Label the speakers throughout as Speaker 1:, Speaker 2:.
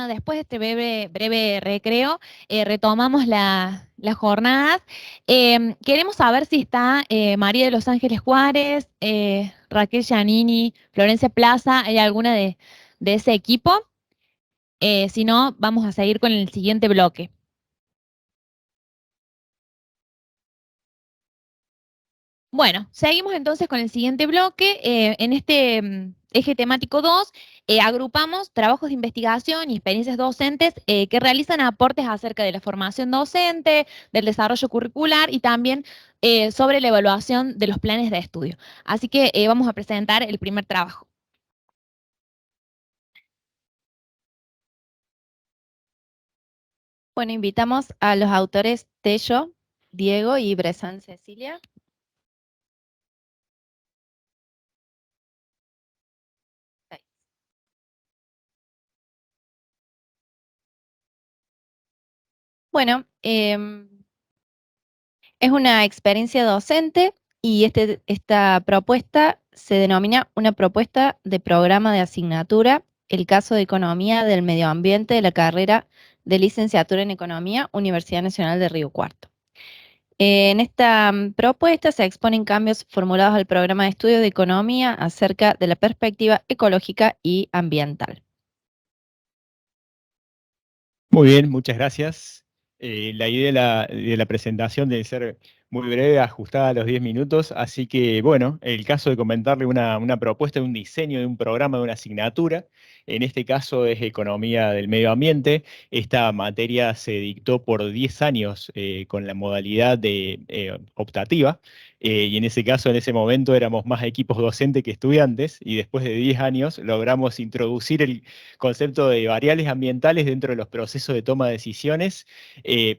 Speaker 1: bueno, después de este breve recreo, retomamos las jornadas. Queremos saber si está María de los Ángeles Juárez, Raquel Giannini, Florencia Plaza, ¿hay alguna de ese equipo? Si no, vamos a seguir con el siguiente bloque. Bueno, seguimos entonces con el siguiente bloque. En este eje temático 2, agrupamos trabajos de investigación y experiencias docentes que realizan aportes acerca de la formación docente, del desarrollo curricular y también sobre la evaluación de los planes de estudio. Así que vamos a presentar el primer trabajo.
Speaker 2: Bueno, invitamos a los autores Tello, Diego y Bressan Cecilia. Bueno, es una experiencia docente y esta propuesta se denomina una propuesta de programa de asignatura, el caso de Economía del Medio Ambiente de la carrera de Licenciatura en Economía, Universidad Nacional de Río Cuarto. En esta propuesta se exponen cambios formulados al programa de estudio de economía acerca de la perspectiva ecológica y ambiental.
Speaker 3: Muy bien, muchas gracias. La idea de la presentación debe ser muy breve, ajustada a los 10 minutos, así que, bueno, el caso de comentarle una propuesta de un diseño de un programa, de una asignatura, en este caso es Economía del Medio Ambiente. Esta materia se dictó por 10 años con la modalidad de optativa, y en ese caso, en ese momento, éramos más equipos docentes que estudiantes, y después de 10 años logramos introducir el concepto de variables ambientales dentro de los procesos de toma de decisiones,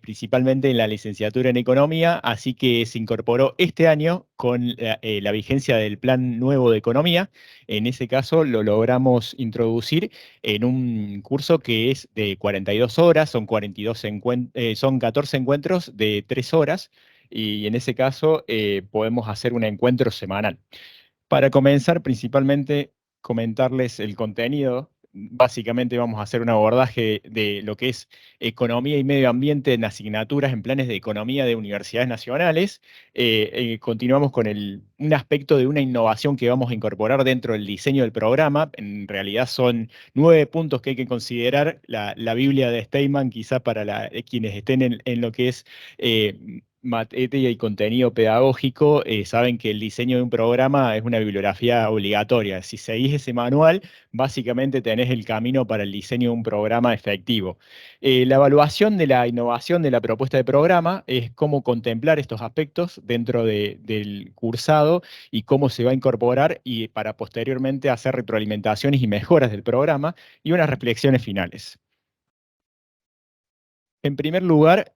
Speaker 3: principalmente en la licenciatura en Economía, así que se incorporó este año con la vigencia del Plan Nuevo de Economía. En ese caso lo logramos introducir en un curso que es de 42 horas, son 14 encuentros de 3 horas, y en ese caso podemos hacer un encuentro semanal. Para comenzar, principalmente comentarles el contenido. Básicamente vamos a hacer un abordaje de lo que es economía y medio ambiente en asignaturas en planes de economía de universidades nacionales. Continuamos con un aspecto de una innovación que vamos a incorporar dentro del diseño del programa. En realidad son 9 puntos que hay que considerar. La Biblia de Steinman, quizá para quienes estén en lo que es materia y contenido pedagógico, saben que el diseño de un programa es una bibliografía obligatoria. Si seguís ese manual, básicamente tenés el camino para el diseño de un programa efectivo. La evaluación de la innovación de la propuesta de programa es cómo contemplar estos aspectos dentro del cursado y cómo se va a incorporar, y para posteriormente hacer retroalimentaciones y mejoras del programa y unas reflexiones finales. En primer lugar,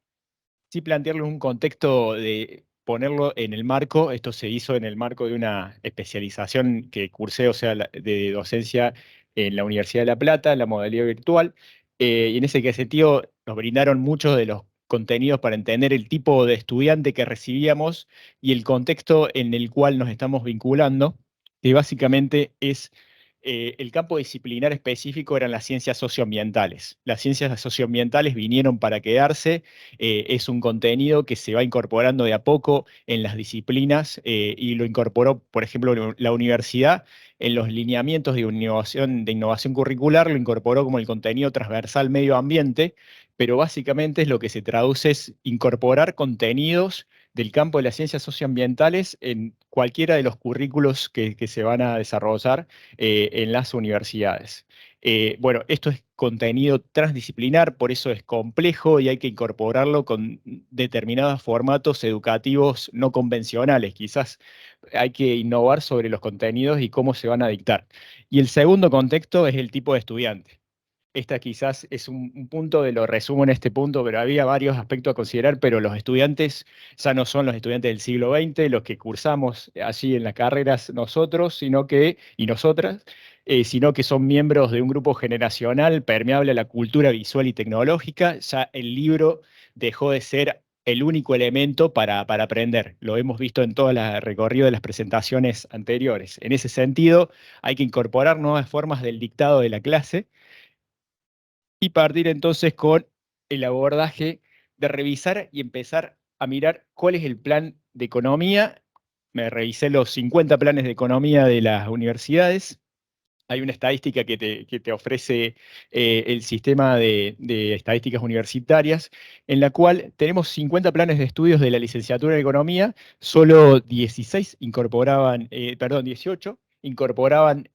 Speaker 3: sí plantearlo en un contexto de ponerlo en el marco. Esto se hizo en el marco de una especialización que cursé, o sea, de docencia en la Universidad de La Plata, en la modalidad virtual, y en ese sentido nos brindaron muchos de los contenidos para entender el tipo de estudiante que recibíamos y el contexto en el cual nos estamos vinculando, que básicamente es el campo disciplinar específico eran las ciencias socioambientales. Las ciencias socioambientales vinieron para quedarse. Es un contenido que se va incorporando de a poco en las disciplinas, y lo incorporó, por ejemplo, la universidad en los lineamientos de innovación curricular, lo incorporó como el contenido transversal medio ambiente, pero básicamente es lo que se traduce es incorporar contenidos del campo de las ciencias socioambientales en cualquiera de los currículos que se van a desarrollar en las universidades. Bueno, esto es contenido transdisciplinar, por eso es complejo y hay que incorporarlo con determinados formatos educativos no convencionales. Quizás hay que innovar sobre los contenidos y cómo se van a dictar. Y el segundo contexto es el tipo de estudiante. Esta quizás es un punto de lo resumo en este punto, pero había varios aspectos a considerar, pero los estudiantes ya no son los estudiantes del siglo XX, los que cursamos allí en las carreras nosotros, y nosotras, sino que son miembros de un grupo generacional permeable a la cultura visual y tecnológica. Ya el libro dejó de ser el único elemento para aprender. Lo hemos visto en todo el recorrido de las presentaciones anteriores. En ese sentido, hay que incorporar nuevas formas del dictado de la clase y partir entonces con el abordaje de revisar y empezar a mirar cuál es el plan de economía. Me revisé los 50 planes de economía de las universidades. Hay una estadística que te ofrece el sistema de estadísticas universitarias, en la cual tenemos 50 planes de estudios de la licenciatura en economía, solo 18 incorporaban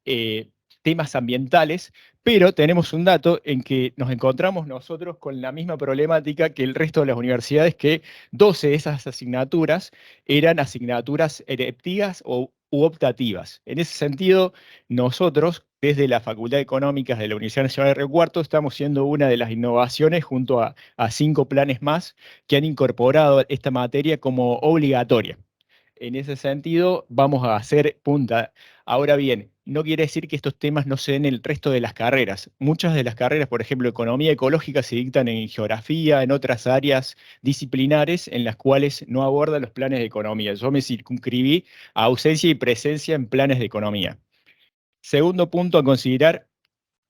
Speaker 3: temas ambientales, pero tenemos un dato en que nos encontramos nosotros con la misma problemática que el resto de las universidades, que 12 de esas asignaturas eran asignaturas electivas u optativas. En ese sentido, nosotros, desde la Facultad de Económicas de la Universidad Nacional de Río Cuarto, estamos siendo una de las innovaciones junto a 5 planes más que han incorporado esta materia como obligatoria. En ese sentido, vamos a hacer punta. Ahora bien, no quiere decir que estos temas no se den en el resto de las carreras. Muchas de las carreras, por ejemplo, economía ecológica, se dictan en geografía, en otras áreas disciplinares en las cuales no abordan los planes de economía. Yo me circunscribí a ausencia y presencia en planes de economía. Segundo punto a considerar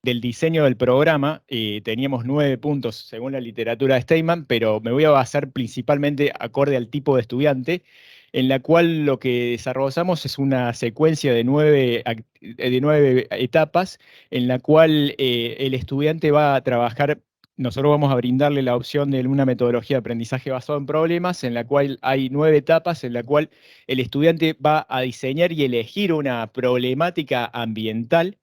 Speaker 3: del diseño del programa, teníamos 9 puntos según la literatura de Steinman, pero me voy a basar principalmente acorde al tipo de estudiante, en la cual lo que desarrollamos es una secuencia de 9 etapas, en la cual el estudiante va a trabajar. Nosotros vamos a brindarle la opción de una metodología de aprendizaje basado en problemas, en la cual hay 9 etapas, en la cual el estudiante va a diseñar y elegir una problemática ambiental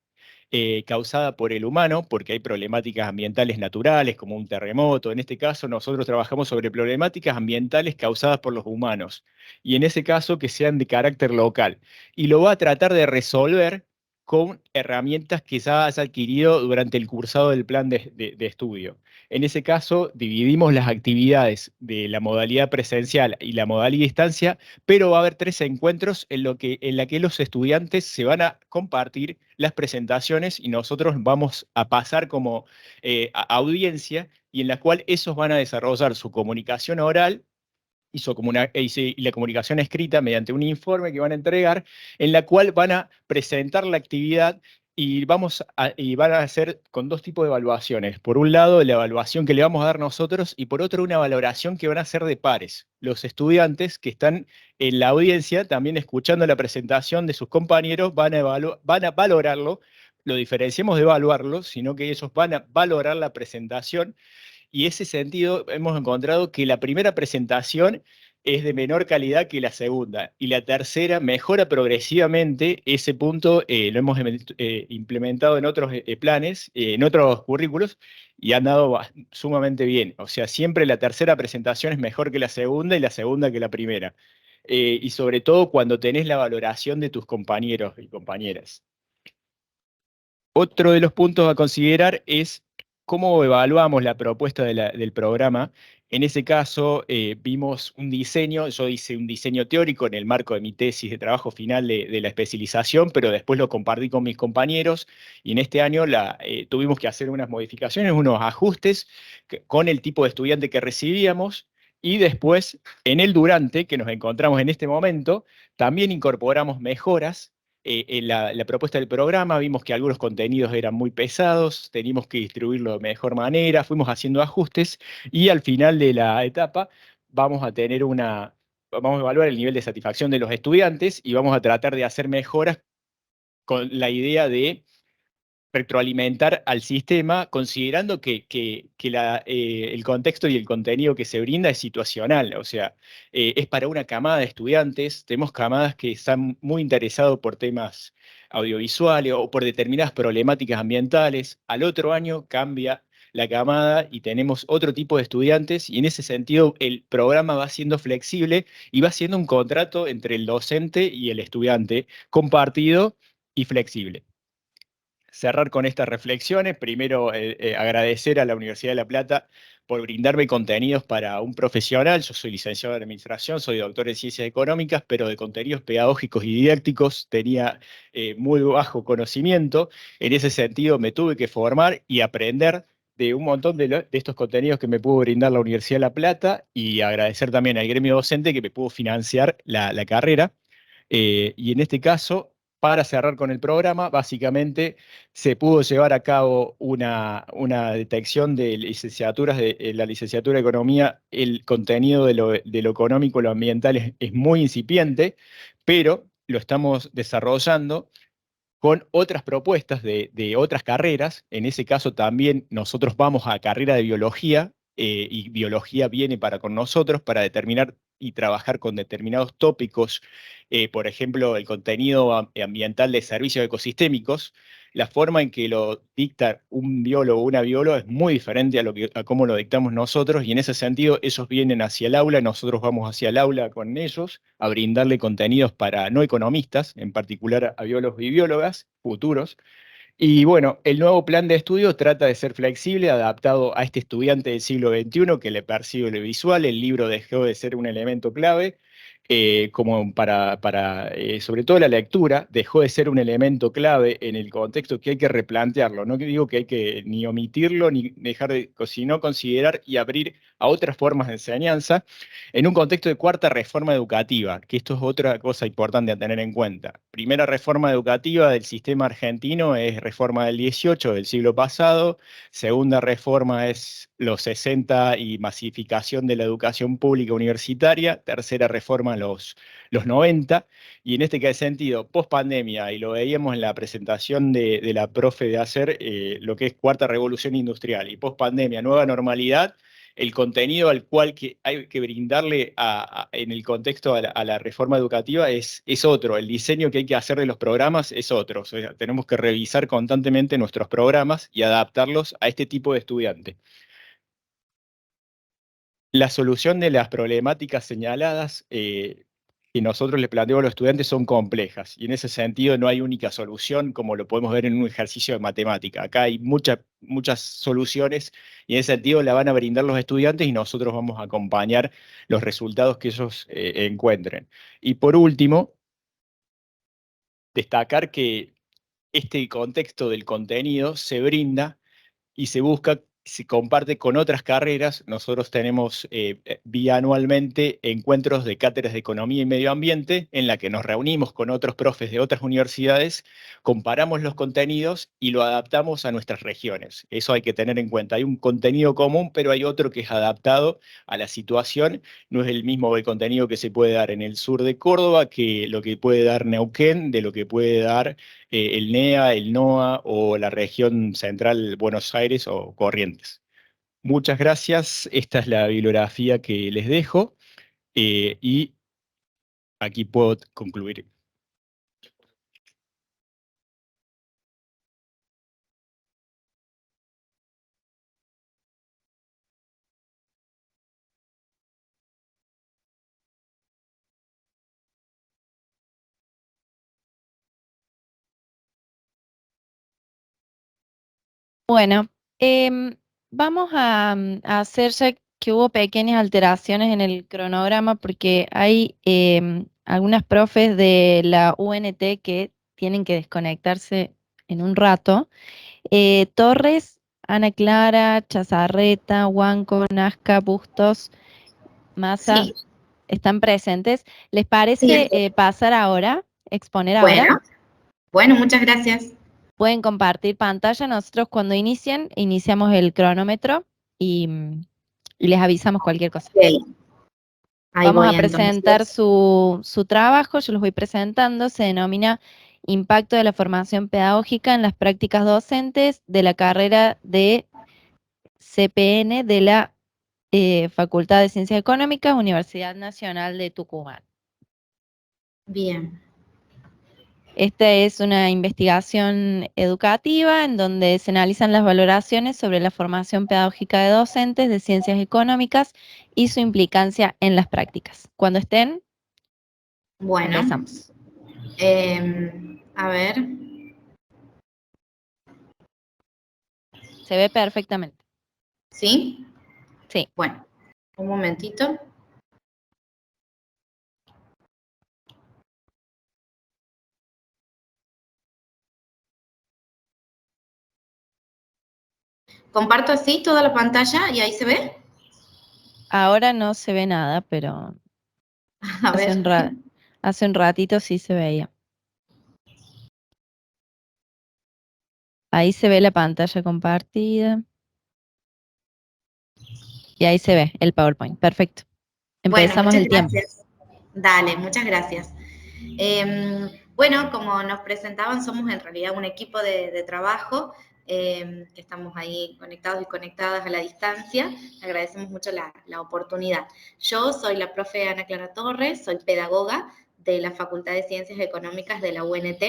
Speaker 3: causada por el humano, porque hay problemáticas ambientales naturales, como un terremoto. En este caso, nosotros trabajamos sobre problemáticas ambientales causadas por los humanos, y en ese caso que sean de carácter local. Y lo va a tratar de resolver con herramientas que ya has adquirido durante el cursado del plan de estudio. En ese caso, dividimos las actividades de la modalidad presencial y la modalidad distancia, pero va a haber 3 encuentros en la que los estudiantes se van a compartir las presentaciones y nosotros vamos a pasar como audiencia, y en la cual esos van a desarrollar su comunicación oral y la comunicación escrita mediante un informe que van a entregar, en la cual van a presentar la actividad y van a hacer con 2 tipos de evaluaciones. Por un lado, la evaluación que le vamos a dar nosotros, y por otro, una valoración que van a hacer de pares. Los estudiantes que están en la audiencia, también escuchando la presentación de sus compañeros, van a valorarlo. Lo diferenciamos de evaluarlo, sino que ellos van a valorar la presentación, y ese sentido hemos encontrado que la primera presentación es de menor calidad que la segunda, y la tercera mejora progresivamente. Ese punto lo hemos implementado en otros planes, en otros currículos, y han dado sumamente bien. O sea, siempre la tercera presentación es mejor que la segunda y la segunda que la primera. Y sobre todo cuando tenés la valoración de tus compañeros y compañeras. Otro de los puntos a considerar es cómo evaluamos la propuesta del programa. En ese caso, vimos un diseño. Yo hice un diseño teórico en el marco de mi tesis de trabajo final de la especialización, pero después lo compartí con mis compañeros, y en este año tuvimos que hacer unas modificaciones, unos ajustes con el tipo de estudiante que recibíamos, y después, en el durante que nos encontramos en este momento, también incorporamos mejoras en la propuesta del programa. Vimos que algunos contenidos eran muy pesados, teníamos que distribuirlo de mejor manera, fuimos haciendo ajustes, y al final de la etapa vamos a evaluar el nivel de satisfacción de los estudiantes y vamos a tratar de hacer mejoras con la idea de retroalimentar al sistema, considerando que el contexto y el contenido que se brinda es situacional. O sea, es para una camada de estudiantes. Tenemos camadas que están muy interesados por temas audiovisuales o por determinadas problemáticas ambientales. Al otro año cambia la camada y tenemos otro tipo de estudiantes, y en ese sentido el programa va siendo flexible y va siendo un contrato entre el docente y el estudiante, compartido y flexible. Cerrar con estas reflexiones. Primero, agradecer a la Universidad de La Plata por brindarme contenidos para un profesional. Yo soy licenciado en Administración, soy doctor en Ciencias Económicas, pero de contenidos pedagógicos y didácticos tenía muy bajo conocimiento. En ese sentido, me tuve que formar y aprender de un montón de estos contenidos que me pudo brindar la Universidad de La Plata, y agradecer también al gremio docente que me pudo financiar la carrera. Y en este caso, para cerrar con el programa, básicamente se pudo llevar a cabo una detección de licenciaturas, de la licenciatura de Economía. El contenido de lo económico, lo ambiental es muy incipiente, pero lo estamos desarrollando con otras propuestas de otras carreras. En ese caso también nosotros vamos a carrera de biología, y biología viene para con nosotros para determinar y trabajar con determinados tópicos, por ejemplo, el contenido ambiental de servicios ecosistémicos. La forma en que lo dicta un biólogo o una bióloga es muy diferente a cómo lo dictamos nosotros, y en ese sentido ellos vienen hacia el aula, nosotros vamos hacia el aula con ellos a brindarle contenidos para no economistas, en particular a biólogos y biólogas futuros. Y bueno, el nuevo plan de estudio trata de ser flexible, adaptado a este estudiante del siglo XXI que le percibe lo visual. El libro dejó de ser un elemento clave, como sobre todo la lectura, dejó de ser un elemento clave en el contexto, que hay que replantearlo. No digo que hay que ni omitirlo, ni dejar de, sino considerar y abrir a otras formas de enseñanza en un contexto de cuarta reforma educativa, que esto es otra cosa importante a tener en cuenta. Primera reforma educativa del sistema argentino es reforma del 18, del siglo pasado. Segunda reforma es los 60 y masificación de la educación pública universitaria. Tercera reforma los 90. Y en este sentido, post pandemia, y lo veíamos en la presentación de la profe de hacer, lo que es cuarta revolución industrial y post pandemia, nueva normalidad. El contenido al cual hay que brindarle en el contexto a la reforma educativa es otro. El diseño que hay que hacer de los programas es otro. O sea, tenemos que revisar constantemente nuestros programas y adaptarlos a este tipo de estudiante. La solución de las problemáticas señaladas, que nosotros le planteamos a los estudiantes, son complejas, y en ese sentido no hay única solución, como lo podemos ver en un ejercicio de matemática. Acá hay muchas soluciones, y en ese sentido la van a brindar los estudiantes y nosotros vamos a acompañar los resultados que ellos encuentren. Y por último, destacar que este contexto del contenido se brinda y se busca, se comparte con otras carreras. Nosotros tenemos bianualmente encuentros de cátedras de economía y medio ambiente, en la que nos reunimos con otros profes de otras universidades, comparamos los contenidos y lo adaptamos a nuestras regiones. Eso hay que tener en cuenta. Hay un contenido común, pero hay otro que es adaptado a la situación. No es el mismo el contenido que se puede dar en el sur de Córdoba que lo que puede dar Neuquén, de lo que puede dar el NEA, el NOA o la región central Buenos Aires o Corrientes. Muchas gracias. Esta es la bibliografía que les dejo, y aquí puedo concluir.
Speaker 2: Bueno, vamos a hacer, ya que hubo pequeñas alteraciones en el cronograma, porque hay algunas profes de la UNT que tienen que desconectarse en un rato. Torres, Ana Clara, Chazarreta, Huanco, Nazca, Bustos, Massa,
Speaker 4: Sí,
Speaker 2: están presentes. ¿Les
Speaker 4: sí,
Speaker 2: parece pasar ahora, exponer ahora?
Speaker 4: bueno, bueno, muchas gracias.
Speaker 2: Pueden compartir pantalla. Nosotros cuando iniciamos el cronómetro y, y les avisamos cualquier cosa.
Speaker 4: Ok, ahí
Speaker 2: Vamos
Speaker 4: voy
Speaker 2: a presentar
Speaker 4: entonces.
Speaker 2: su trabajo, yo los voy presentando. Se denomina Impacto de la formación pedagógica en las prácticas docentes de la carrera de CPN de la Facultad de Ciencias Económicas, Universidad Nacional de Tucumán.
Speaker 4: Bien,
Speaker 2: Esta es una investigación educativa en donde se analizan las valoraciones sobre la formación pedagógica de docentes de ciencias económicas y su implicancia en las prácticas. Cuando estén,
Speaker 4: bueno,
Speaker 2: empezamos.
Speaker 4: a ver,
Speaker 2: Se ve perfectamente.
Speaker 4: ¿sí?
Speaker 2: Sí.
Speaker 4: Bueno, un momentito. Comparto así toda la pantalla y ahí se ve.
Speaker 2: Ahora no se ve nada, pero
Speaker 4: A
Speaker 2: hace
Speaker 4: ver,
Speaker 2: hace un ratito sí se veía. Ahí se ve la pantalla compartida. Y ahí se ve el PowerPoint. Perfecto.
Speaker 4: Bueno,
Speaker 2: Empezamos
Speaker 4: muchas
Speaker 2: el tiempo.
Speaker 4: gracias. Dale, muchas gracias. Bueno, como nos presentaban, somos en realidad un equipo de trabajo, que estamos ahí conectados y conectadas a la distancia. Agradecemos mucho la oportunidad. Yo soy la profe Ana Clara Torres, soy pedagoga de la Facultad de Ciencias Económicas de la UNT,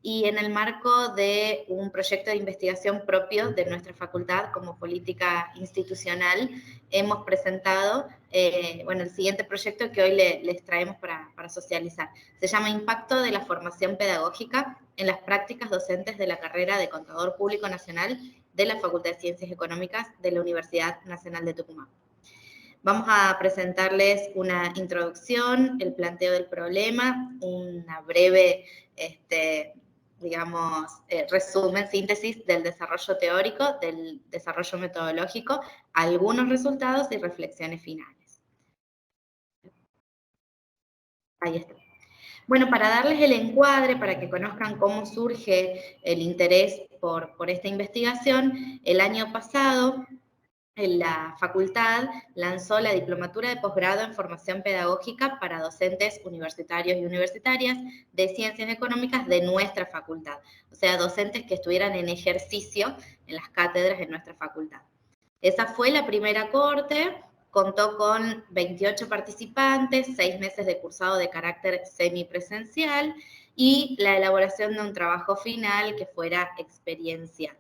Speaker 4: y en el marco de un proyecto de investigación propio de nuestra facultad como política institucional, hemos presentado el siguiente proyecto que hoy les traemos para socializar. Se llama Impacto de la formación pedagógica en las prácticas docentes de la carrera de Contador Público Nacional de la Facultad de Ciencias Económicas de la Universidad Nacional de Tucumán. Vamos a presentarles una introducción, el planteo del problema, una breve, resumen, síntesis del desarrollo teórico, del desarrollo metodológico, algunos resultados y reflexiones finales. Ahí está. Bueno, para darles el encuadre, para que conozcan cómo surge el interés por esta investigación, el año pasado la facultad lanzó la Diplomatura de Posgrado en Formación Pedagógica para docentes universitarios y universitarias de Ciencias Económicas de nuestra facultad, o sea, docentes que estuvieran en ejercicio en las cátedras de nuestra facultad. Esa fue la primera corte, contó con 28 participantes, 6 meses de cursado de carácter semipresencial y la elaboración de un trabajo final que fuera experiencial.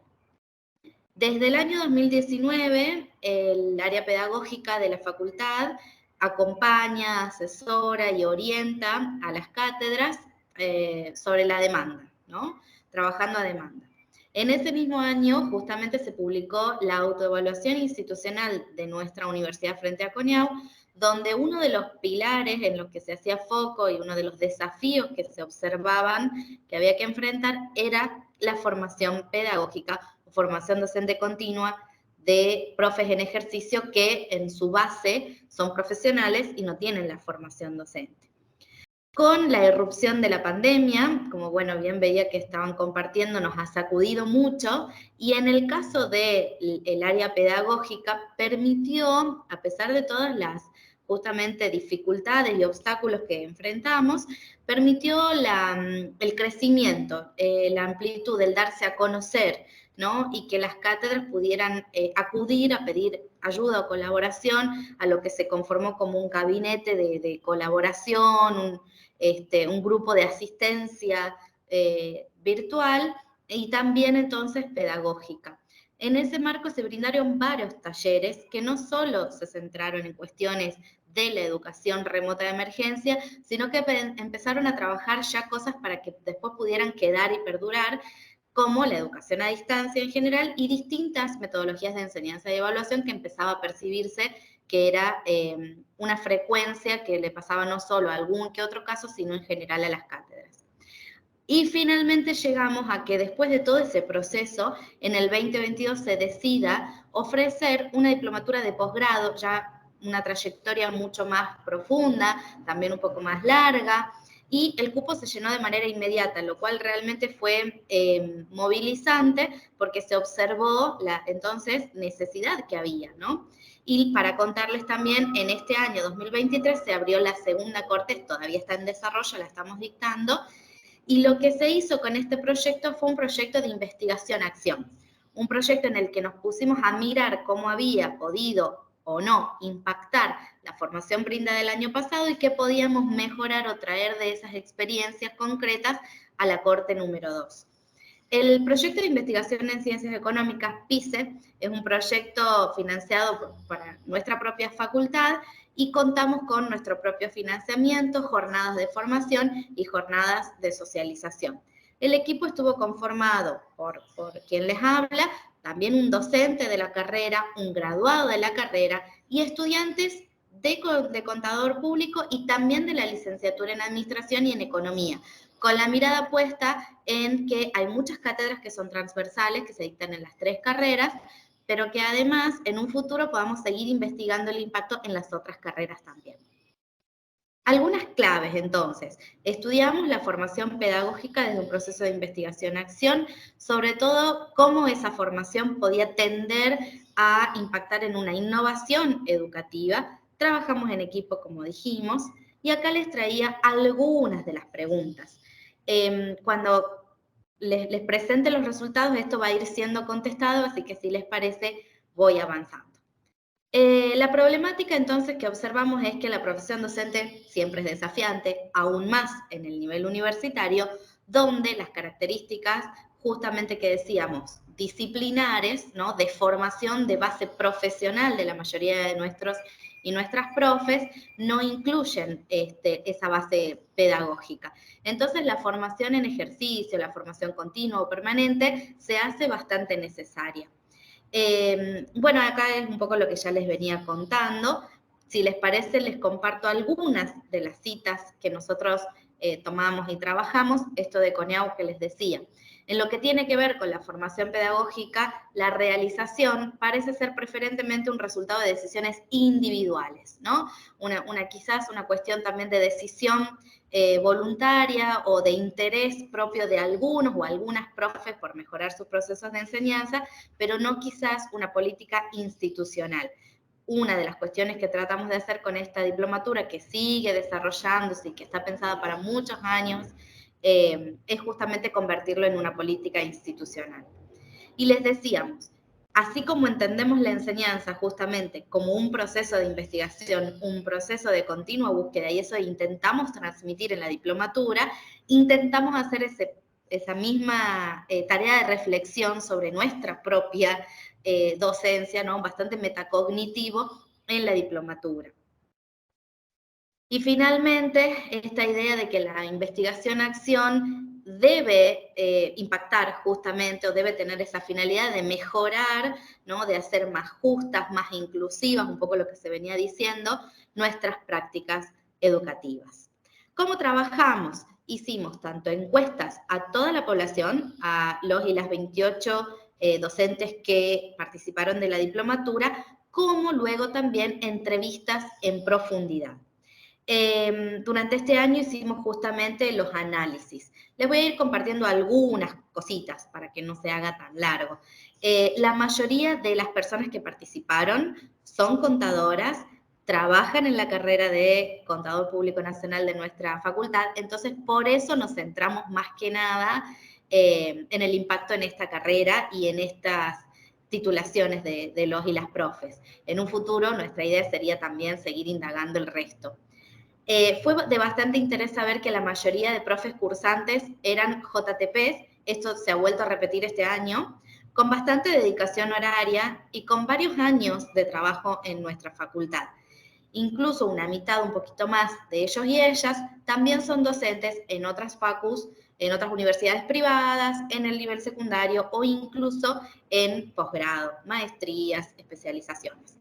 Speaker 4: Desde el año 2019, el área pedagógica de la facultad acompaña, asesora y orienta a las cátedras sobre la demanda, ¿no? Trabajando a demanda. En ese mismo año, justamente se publicó la autoevaluación institucional de nuestra universidad frente a CONIAU, donde uno de los pilares en los que se hacía foco y uno de los desafíos que se observaban que había que enfrentar era la formación pedagógica, formación docente continua de profes en ejercicio que en su base son profesionales y no tienen la formación docente. Con la irrupción de la pandemia, como bueno, bien veía que estaban compartiendo, nos ha sacudido mucho, y en el caso del área pedagógica permitió, a pesar de todas las justamente dificultades y obstáculos que enfrentamos, permitió el crecimiento, la amplitud, el darse a conocer, ¿no? Y que las cátedras pudieran acudir a pedir ayuda o colaboración a lo que se conformó como un gabinete de colaboración, un grupo de asistencia virtual y también entonces pedagógica. En ese marco se brindaron varios talleres que no solo se centraron en cuestiones de la educación remota de emergencia, sino que empezaron a trabajar ya cosas para que después pudieran quedar y perdurar, como la educación a distancia en general y distintas metodologías de enseñanza y evaluación que empezaba a percibirse que era una frecuencia que le pasaba no solo a algún que otro caso, sino en general a las cátedras. Y finalmente llegamos a que después de todo ese proceso, en el 2022 se decida ofrecer una diplomatura de posgrado, ya una trayectoria mucho más profunda, también un poco más larga, y el cupo se llenó de manera inmediata, lo cual realmente fue movilizante porque se observó la entonces necesidad que había, ¿no? Y para contarles también, en este año 2023 se abrió la segunda corte, todavía está en desarrollo, la estamos dictando, y lo que se hizo con este proyecto fue un proyecto de investigación-acción, un proyecto en el que nos pusimos a mirar cómo había podido o no impactar la formación brindada el año pasado y qué podíamos mejorar o traer de esas experiencias concretas a la corte número 2. El proyecto de investigación en ciencias económicas, PICE, es un proyecto financiado para nuestra propia facultad y contamos con nuestro propio financiamiento, jornadas de formación y jornadas de socialización. El equipo estuvo conformado por quien les habla, también un docente de la carrera, un graduado de la carrera y estudiantes de contador público y también de la licenciatura en administración y en economía, con la mirada puesta en que hay muchas cátedras que son transversales, que se dictan en las 3 carreras, pero que además en un futuro podamos seguir investigando el impacto en las otras carreras también. Algunas claves, entonces. Estudiamos la formación pedagógica desde un proceso de investigación-acción, sobre todo cómo esa formación podía tender a impactar en una innovación educativa. Trabajamos en equipo, como dijimos, y acá les traía algunas de las preguntas. Cuando les presente los resultados, esto va a ir siendo contestado, así que si les parece, voy avanzando. La problemática entonces que observamos es que la profesión docente siempre es desafiante, aún más en el nivel universitario, donde las características justamente que decíamos, disciplinares, ¿no? De formación de base profesional de la mayoría de nuestros y nuestras profes, no incluyen esa base pedagógica. Entonces la formación en ejercicio, la formación continua o permanente, se hace bastante necesaria. Bueno, acá es un poco lo que ya les venía contando. Si les parece, les comparto algunas de las citas que nosotros tomamos y trabajamos, esto de CONEAU que les decía. En lo que tiene que ver con la formación pedagógica, la realización parece ser preferentemente un resultado de decisiones individuales, ¿no? Quizás una cuestión también de decisión voluntaria o de interés propio de algunos o algunas profes por mejorar sus procesos de enseñanza, pero no quizás una política institucional. Una de las cuestiones que tratamos de hacer con esta diplomatura, que sigue desarrollándose y que está pensada para muchos años, es justamente convertirlo en una política institucional. Y les decíamos, así como entendemos la enseñanza justamente como un proceso de investigación, un proceso de continua búsqueda, y eso intentamos transmitir en la diplomatura, intentamos hacer esa misma tarea de reflexión sobre nuestra propia docencia, ¿no? Bastante metacognitivo en la diplomatura. Y finalmente, esta idea de que la investigación-acción debe impactar justamente o debe tener esa finalidad de mejorar, ¿no? De hacer más justas, más inclusivas, un poco lo que se venía diciendo, nuestras prácticas educativas. ¿Cómo trabajamos? Hicimos tanto encuestas a toda la población, a los y las 28 docentes que participaron de la diplomatura, como luego también entrevistas en profundidad. Durante este año hicimos justamente los análisis. Les voy a ir compartiendo algunas cositas para que no se haga tan largo. La mayoría de las personas que participaron son contadoras, trabajan en la carrera de Contador Público Nacional de nuestra facultad, entonces por eso nos centramos más que nada en el impacto en esta carrera y en estas titulaciones de los y las profes. En un futuro nuestra idea sería también seguir indagando el resto. Fue de bastante interés saber que la mayoría de profes cursantes eran JTPs, esto se ha vuelto a repetir este año, con bastante dedicación horaria y con varios años de trabajo en nuestra facultad. Incluso una mitad, un poquito más de ellos y ellas, también son docentes en otras facus, en otras universidades privadas, en el nivel secundario o incluso en posgrado, maestrías, especializaciones.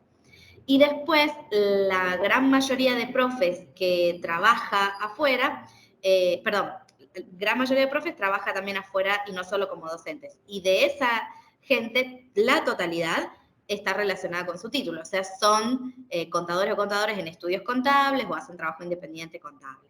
Speaker 4: Y después, la gran mayoría de profes que trabaja afuera, gran mayoría de profes trabaja también afuera y no solo como docentes. Y de esa gente, la totalidad está relacionada con su título. O sea, son contadores o contadores en estudios contables o hacen trabajo independiente contable.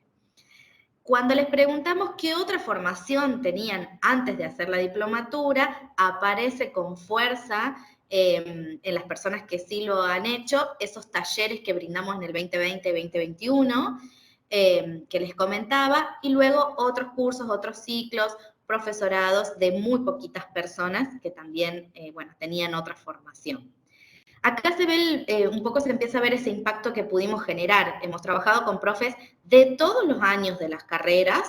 Speaker 4: Cuando les preguntamos qué otra formación tenían antes de hacer la diplomatura, aparece con fuerza en las personas que sí lo han hecho, esos talleres que brindamos en el 2020-2021, que les comentaba, y luego otros cursos, otros ciclos, profesorados de muy poquitas personas que también, tenían otra formación. Acá se ve, un poco se empieza a ver ese impacto que pudimos generar. Hemos trabajado con profes de todos los años de las carreras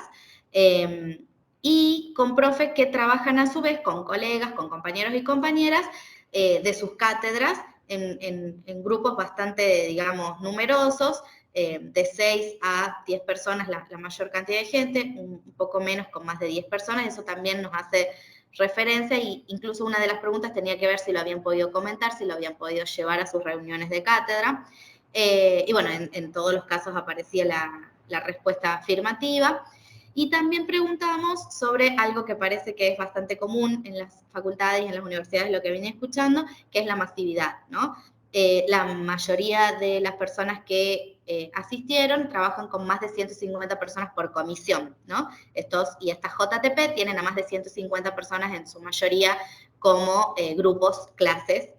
Speaker 4: y con profes que trabajan a su vez con colegas, con compañeros y compañeras de sus cátedras en grupos bastante, digamos, numerosos, de 6 a 10 personas, la mayor cantidad de gente, un poco menos con más de 10 personas. Eso también nos hace referencia, y incluso una de las preguntas tenía que ver si lo habían podido comentar, si lo habían podido llevar a sus reuniones de cátedra, y bueno, en todos los casos aparecía la respuesta afirmativa. Y también preguntamos sobre algo que parece que es bastante común en las facultades y en las universidades, lo que vine escuchando, que es la masividad, ¿no? la mayoría de las personas que asistieron trabajan con más de 150 personas por comisión, ¿no? Estas JTP tienen a más de 150 personas en su mayoría como grupos, clases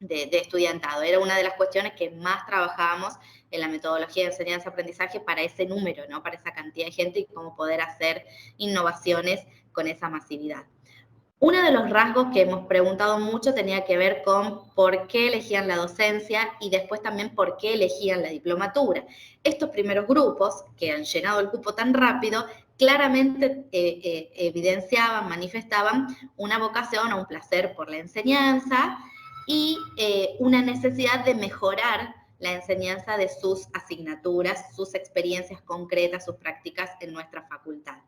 Speaker 4: de estudiantado. Era una de las cuestiones que más trabajábamos en la metodología de enseñanza-aprendizaje para ese número, ¿no? Para esa cantidad de gente y cómo poder hacer innovaciones con esa masividad. Uno de los rasgos que hemos preguntado mucho tenía que ver con por qué elegían la docencia y después también por qué elegían la diplomatura. Estos primeros grupos que han llenado el cupo tan rápido claramente evidenciaban, manifestaban una vocación o un placer por la enseñanza y una necesidad de mejorar la enseñanza de sus asignaturas, sus experiencias concretas, sus prácticas en nuestra facultad.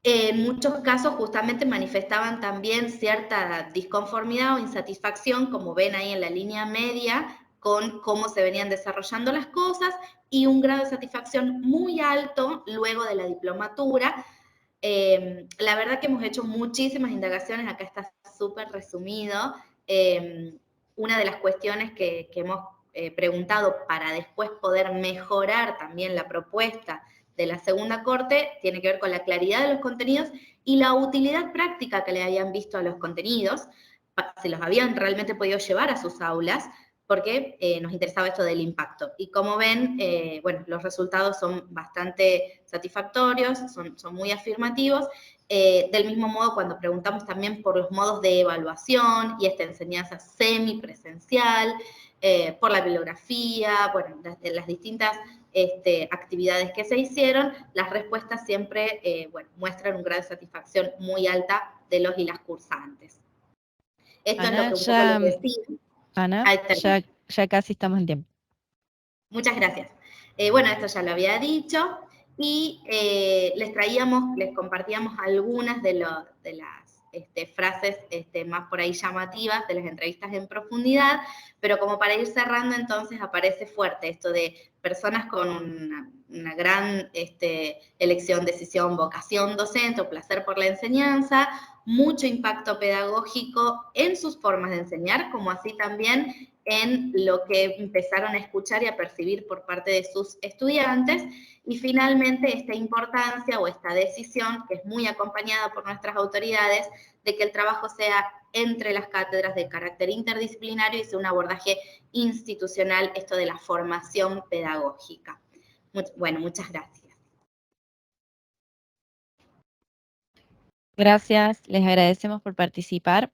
Speaker 4: En muchos casos justamente manifestaban también cierta disconformidad o insatisfacción, como ven ahí en la línea media, con cómo se venían desarrollando las cosas y un grado de satisfacción muy alto luego de la diplomatura. La verdad que hemos hecho muchísimas indagaciones, acá está súper resumido. Una de las cuestiones que hemos preguntado para después poder mejorar también la propuesta de la segunda corte tiene que ver con la claridad de los contenidos y la utilidad práctica que le habían visto a los contenidos, si los habían realmente podido llevar a sus aulas, porque nos interesaba esto del impacto. Y como ven, bueno, los resultados son bastante satisfactorios, son muy afirmativos. Del mismo modo, cuando preguntamos también por los modos de evaluación y esta enseñanza semipresencial, por la bibliografía, bueno, las distintas actividades que se hicieron, las respuestas siempre bueno, muestran un grado de satisfacción muy alta de los y las cursantes. Esto
Speaker 2: Ana,
Speaker 4: es lo que un poco les decía.
Speaker 2: Ana, ya casi estamos en tiempo.
Speaker 4: Muchas gracias. Bueno, esto ya lo había dicho y les compartíamos algunas de las frases más por ahí llamativas de las entrevistas en profundidad, pero como para ir cerrando entonces aparece fuerte esto de personas con una gran elección, decisión, vocación docente o placer por la enseñanza, mucho impacto pedagógico en sus formas de enseñar, como así también en lo que empezaron a escuchar y a percibir por parte de sus estudiantes, y finalmente esta importancia o esta decisión, que es muy acompañada por nuestras autoridades, de que el trabajo sea entre las cátedras de carácter interdisciplinario y sea un abordaje institucional, esto de la formación pedagógica. Bueno, muchas gracias.
Speaker 2: Gracias, les agradecemos por participar.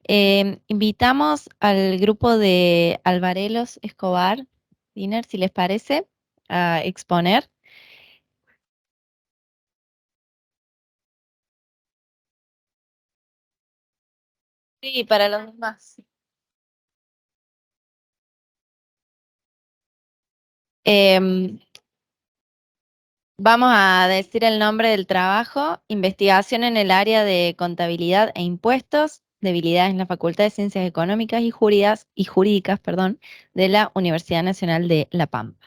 Speaker 2: Invitamos al grupo de Alvarelos Escobar, Diner, si les parece, a exponer. Sí, para los demás. Vamos a decir el nombre del trabajo: investigación en el área de contabilidad e impuestos, debilidades en la Facultad de Ciencias Económicas y Jurídicas, de la Universidad Nacional de La Pampa.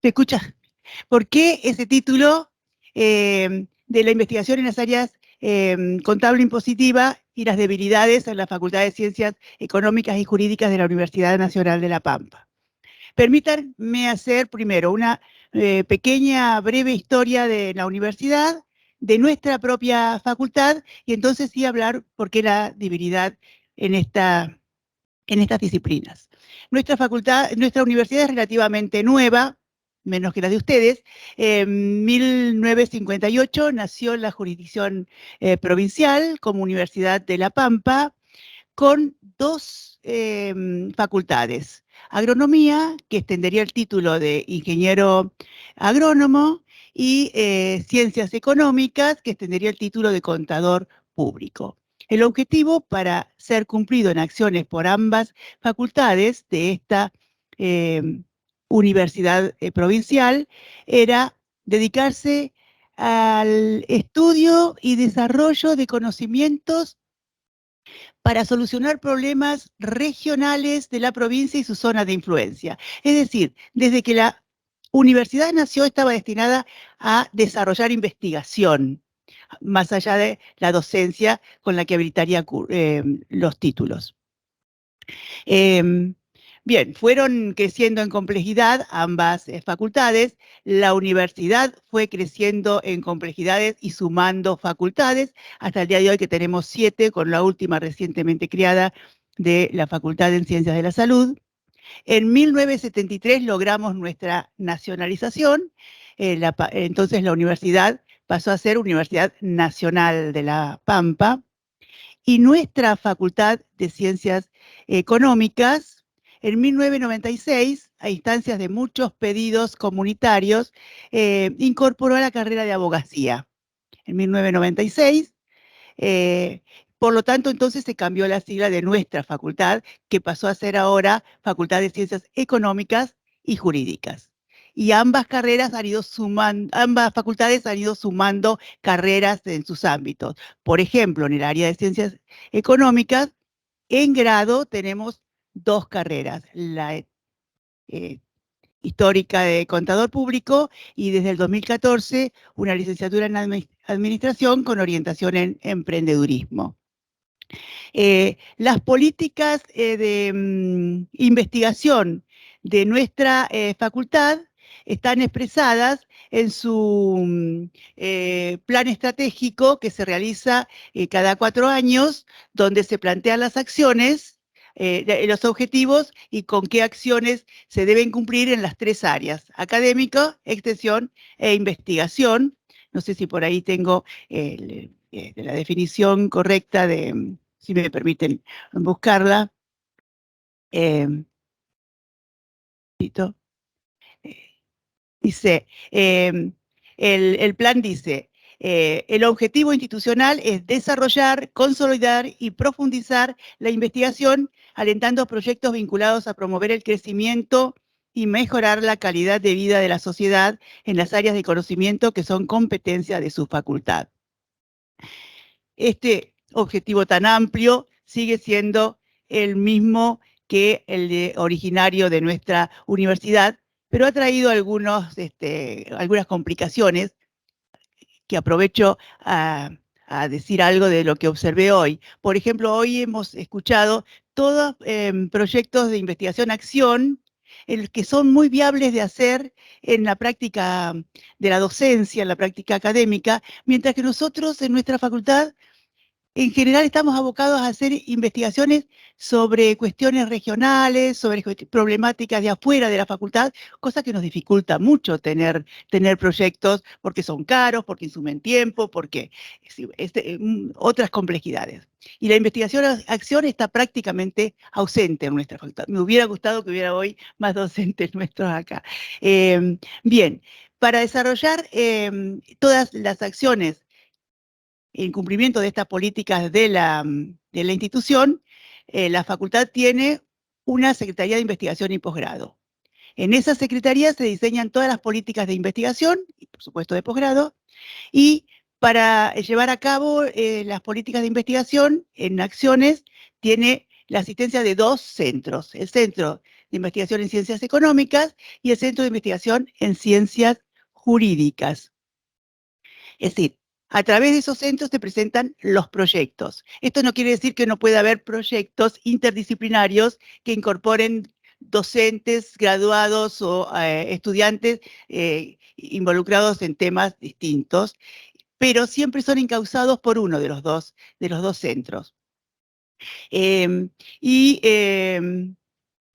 Speaker 5: ¿Se escucha? ¿Por qué ese título de la investigación en las áreas contable impositiva y las debilidades en la Facultad de Ciencias Económicas y Jurídicas de la Universidad Nacional de La Pampa? Permítanme hacer primero una pequeña, breve historia de la universidad, de nuestra propia facultad, y entonces sí hablar por qué la debilidad en estas disciplinas. Nuestra universidad es relativamente nueva, menos que la de ustedes. En 1958 nació la jurisdicción provincial como Universidad de La Pampa, con dos facultades: agronomía, que extendería el título de ingeniero agrónomo, y Ciencias Económicas, que tendría el título de Contador Público. El objetivo, para ser cumplido en acciones por ambas facultades de esta universidad provincial, era dedicarse al estudio y desarrollo de conocimientos para solucionar problemas regionales de la provincia y su zona de influencia. Es decir, desde que la universidad nació estaba destinada a desarrollar investigación, más allá de la docencia con la que habilitaría los títulos. Bien, fueron creciendo en complejidad ambas facultades. La universidad fue creciendo en complejidades y sumando facultades, hasta el día de hoy que tenemos 7, con la última recientemente creada de la Facultad en Ciencias de la Salud. En 1973 logramos nuestra nacionalización, entonces la universidad pasó a ser Universidad Nacional de La Pampa, y nuestra Facultad de Ciencias Económicas, en 1996, a instancias de muchos pedidos comunitarios, incorporó a la carrera de abogacía. En 1996, por lo tanto, entonces se cambió la sigla de nuestra facultad, que pasó a ser ahora Facultad de Ciencias Económicas y Jurídicas. Y ambas facultades han ido sumando carreras en sus ámbitos. Por ejemplo, en el área de Ciencias Económicas, en grado tenemos 2 carreras, la histórica de Contador Público y desde el 2014 una licenciatura en Administración con orientación en Emprendedurismo. Las políticas de investigación de nuestra facultad están expresadas en su plan estratégico que se realiza cada 4 años, donde se plantean las acciones, los objetivos y con qué acciones se deben cumplir en las 3 áreas: académica, extensión e investigación. No sé si por ahí tengo la definición correcta de, si me permiten buscarla. Dice, el plan dice, el objetivo institucional es desarrollar, consolidar y profundizar la investigación, alentando proyectos vinculados a promover el crecimiento y mejorar la calidad de vida de la sociedad en las áreas de conocimiento que son competencia de su facultad. Este objetivo tan amplio sigue siendo el mismo que el originario de nuestra universidad, pero ha traído algunas complicaciones que aprovecho a decir algo de lo que observé hoy. Por ejemplo, hoy hemos escuchado todos proyectos de investigación-acción que son muy viables de hacer en la práctica de la docencia, en la práctica académica, mientras que nosotros en nuestra facultad en general estamos abocados a hacer investigaciones sobre cuestiones regionales, sobre problemáticas de afuera de la facultad, cosa que nos dificulta mucho tener proyectos porque son caros, porque insumen tiempo, porque otras complejidades. Y la investigación-acción está prácticamente ausente en nuestra facultad. Me hubiera gustado que hubiera hoy más docentes nuestros acá. Bien, para desarrollar todas las acciones en cumplimiento de estas políticas de la institución, la facultad tiene una Secretaría de Investigación y Posgrado. En esa secretaría se diseñan todas las políticas de investigación y, por supuesto, de posgrado, y para llevar a cabo las políticas de investigación en acciones tiene la asistencia de 2 centros: el Centro de Investigación en Ciencias Económicas y el Centro de Investigación en Ciencias Jurídicas. Es decir, a través de esos centros se presentan los proyectos. Esto no quiere decir que no pueda haber proyectos interdisciplinarios que incorporen docentes, graduados o estudiantes involucrados en temas distintos, pero siempre son encauzados por uno de los dos centros.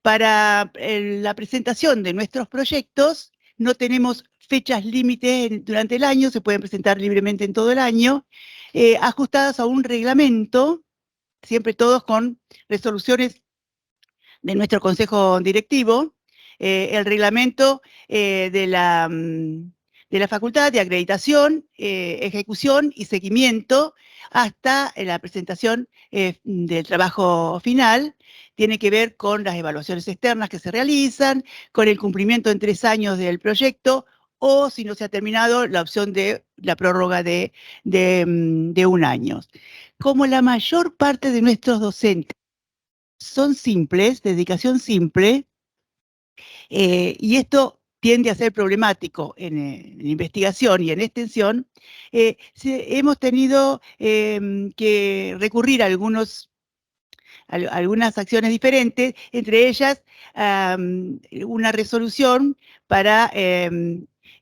Speaker 5: Para la presentación de nuestros proyectos no tenemos fechas límites durante el año, se pueden presentar libremente en todo el año, ajustadas a un reglamento, siempre todos con resoluciones de nuestro consejo directivo. El reglamento de de la facultad, de acreditación, ejecución y seguimiento hasta la presentación del trabajo final. Tiene que ver con las evaluaciones externas que se realizan, con el cumplimiento en 3 años del proyecto, o si no se ha terminado, la opción de la prórroga de 1 año. Como la mayor parte de nuestros docentes son simples, de dedicación simple, y esto tiende a ser problemático en investigación y en extensión, hemos tenido que recurrir a algunas acciones diferentes, entre ellas una resolución para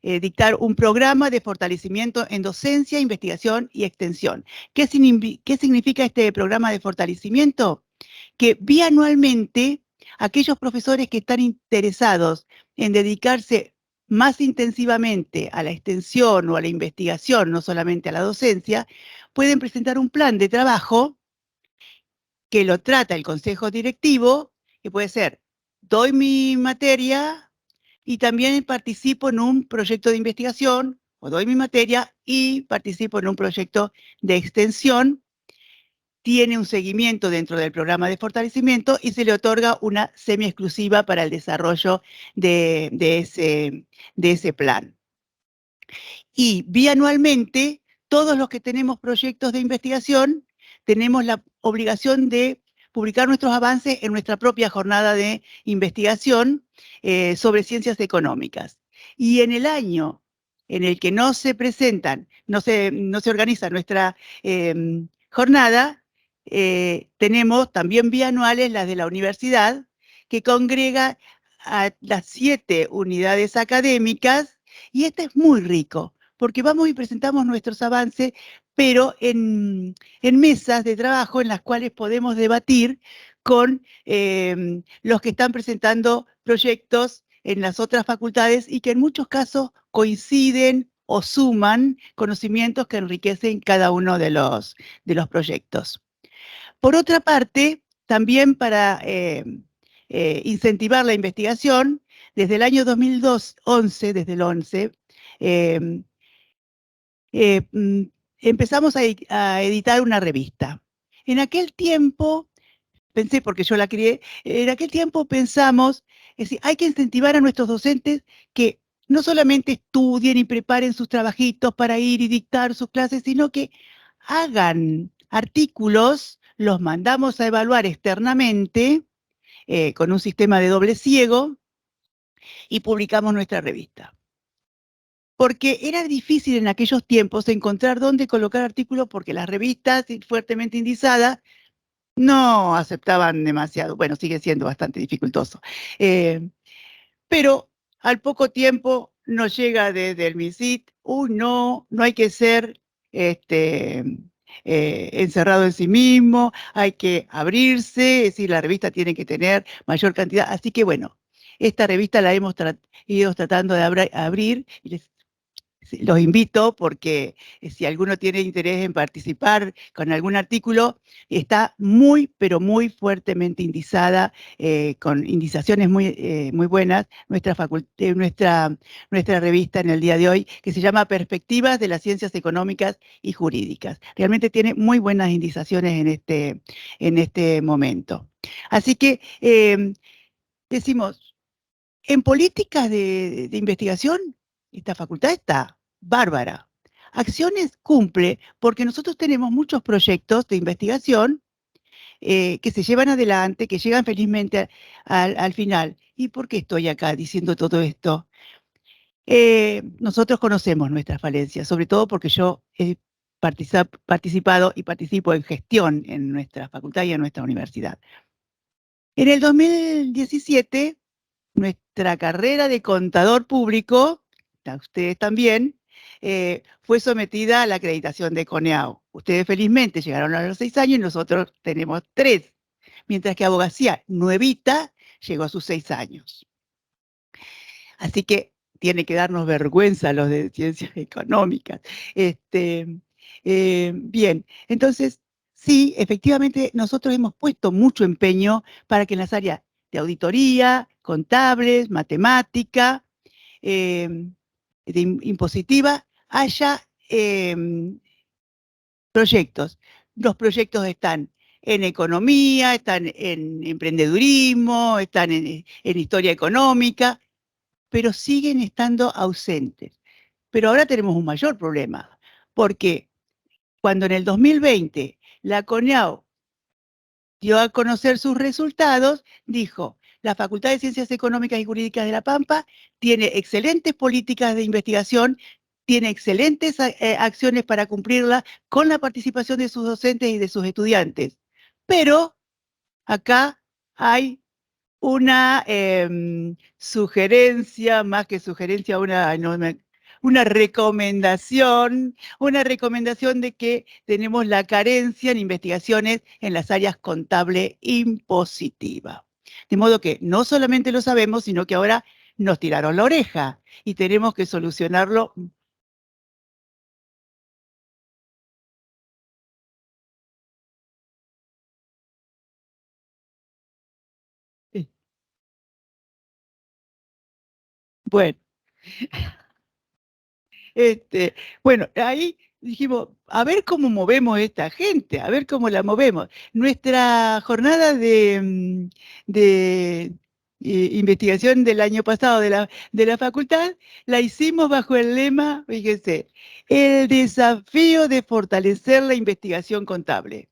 Speaker 5: dictar un programa de fortalecimiento en docencia, investigación y extensión. ¿Qué significa este programa de fortalecimiento? Que bianualmente aquellos profesores que están interesados en dedicarse más intensivamente a la extensión o a la investigación, no solamente a la docencia, pueden presentar un plan de trabajo que lo trata el consejo directivo, que puede ser, doy mi materia y también participo en un proyecto de investigación, o doy mi materia y participo en un proyecto de extensión. Tiene un seguimiento dentro del programa de fortalecimiento y se le otorga una semi-exclusiva para el desarrollo de ese plan. Y bianualmente, todos los que tenemos proyectos de investigación, tenemos la obligación de publicar nuestros avances en nuestra propia jornada de investigación sobre ciencias económicas. Y en el año en el que no se presentan, no se organiza nuestra jornada, tenemos también bianuales las de la universidad, que congrega a las 7 unidades académicas, y este es muy rico, porque vamos y presentamos nuestros avances, pero en mesas de trabajo en las cuales podemos debatir con los que están presentando proyectos en las otras facultades y que en muchos casos coinciden o suman conocimientos que enriquecen cada uno de los proyectos. Por otra parte, también para incentivar la investigación, desde el año 2011, desde el 11, empezamos a editar una revista. En aquel tiempo, pensé, porque yo la crié, en aquel tiempo pensamos, es decir, hay que incentivar a nuestros docentes que no solamente estudien y preparen sus trabajitos para ir y dictar sus clases, sino que hagan artículos, los mandamos a evaluar externamente con un sistema de doble ciego y publicamos nuestra revista. Porque era difícil en aquellos tiempos encontrar dónde colocar artículos porque las revistas fuertemente indizadas no aceptaban demasiado. Bueno, sigue siendo bastante dificultoso. Pero al poco tiempo nos llega desde el MISIT, no hay que ser encerrado en sí mismo, hay que abrirse, es decir, la revista tiene que tener mayor cantidad. Así que bueno, esta revista la hemos ido tratando de abrir y los invito porque si alguno tiene interés en participar con algún artículo, está muy, pero muy fuertemente indizada, con indizaciones muy buenas, nuestra revista en el día de hoy, que se llama Perspectivas de las Ciencias Económicas y Jurídicas. Realmente tiene muy buenas indizaciones en este momento. Así que decimos, en políticas de investigación, esta facultad está bárbara. Acciones cumple porque nosotros tenemos muchos proyectos de investigación que se llevan adelante, que llegan felizmente al final. ¿Y por qué estoy acá diciendo todo esto? Nosotros conocemos nuestras falencias, sobre todo porque yo he participado y participo en gestión en nuestra facultad y en nuestra universidad. En el 2017, nuestra carrera de contador público, ustedes también, fue sometida a la acreditación de CONEAU. Ustedes felizmente llegaron a los 6 años y nosotros tenemos 3, mientras que abogacía nuevita llegó a sus 6 años. Así que tiene que darnos vergüenza los de ciencias económicas. Bien, entonces, sí, efectivamente, nosotros hemos puesto mucho empeño para que en las áreas de auditoría, contables, matemática, impositiva haya proyectos. Los proyectos están en economía, están en emprendedurismo, están en historia económica, pero siguen estando ausentes. Pero ahora tenemos un mayor problema, porque cuando en el 2020 la CONEAU dio a conocer sus resultados, dijo: la Facultad de Ciencias Económicas y Jurídicas de La Pampa tiene excelentes políticas de investigación, tiene excelentes acciones para cumplirla con la participación de sus docentes y de sus estudiantes. Pero acá hay una sugerencia, más que sugerencia, una recomendación de que tenemos la carencia en investigaciones en las áreas contable impositiva. De modo que no solamente lo sabemos, sino que ahora nos tiraron la oreja y tenemos que solucionarlo. Bueno. Bueno, ahí dijimos, a ver cómo movemos esta gente, a ver cómo la movemos. Nuestra jornada de investigación del año pasado de la facultad, la hicimos bajo el lema, fíjense, el desafío de fortalecer la investigación contable.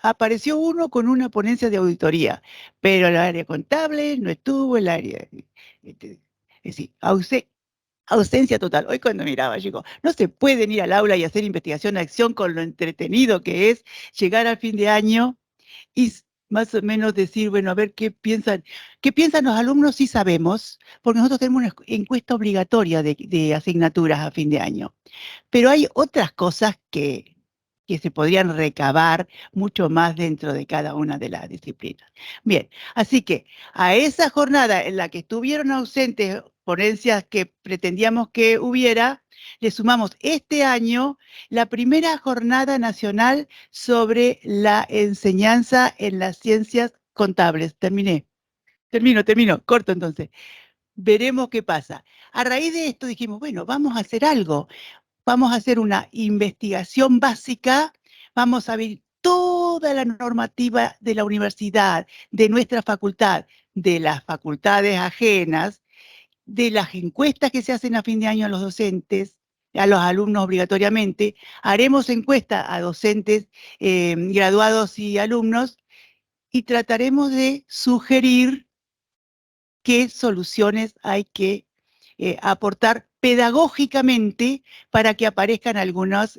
Speaker 5: Apareció uno con una ponencia de auditoría, pero el área contable no estuvo, el área... Es decir, ausencia total. Hoy cuando miraba, digo, no se pueden ir al aula y hacer investigación de acción con lo entretenido que es llegar al fin de año y más o menos decir, bueno, a ver qué piensan los alumnos. Sí sabemos, porque nosotros tenemos una encuesta obligatoria de asignaturas a fin de año. Pero hay otras cosas que se podrían recabar mucho más dentro de cada una de las disciplinas. Bien, así que a esa jornada en la que estuvieron ausentes ponencias que pretendíamos que hubiera, le sumamos este año la primera jornada nacional sobre la enseñanza en las ciencias contables. Termino, corto entonces. Veremos qué pasa. A raíz de esto dijimos, bueno, vamos a hacer algo. Vamos a hacer una investigación básica, vamos a ver toda la normativa de la universidad, de nuestra facultad, de las facultades ajenas, de las encuestas que se hacen a fin de año a los docentes, a los alumnos obligatoriamente. Haremos encuesta a docentes, graduados y alumnos, y trataremos de sugerir qué soluciones hay que aportar pedagógicamente para que aparezcan algunas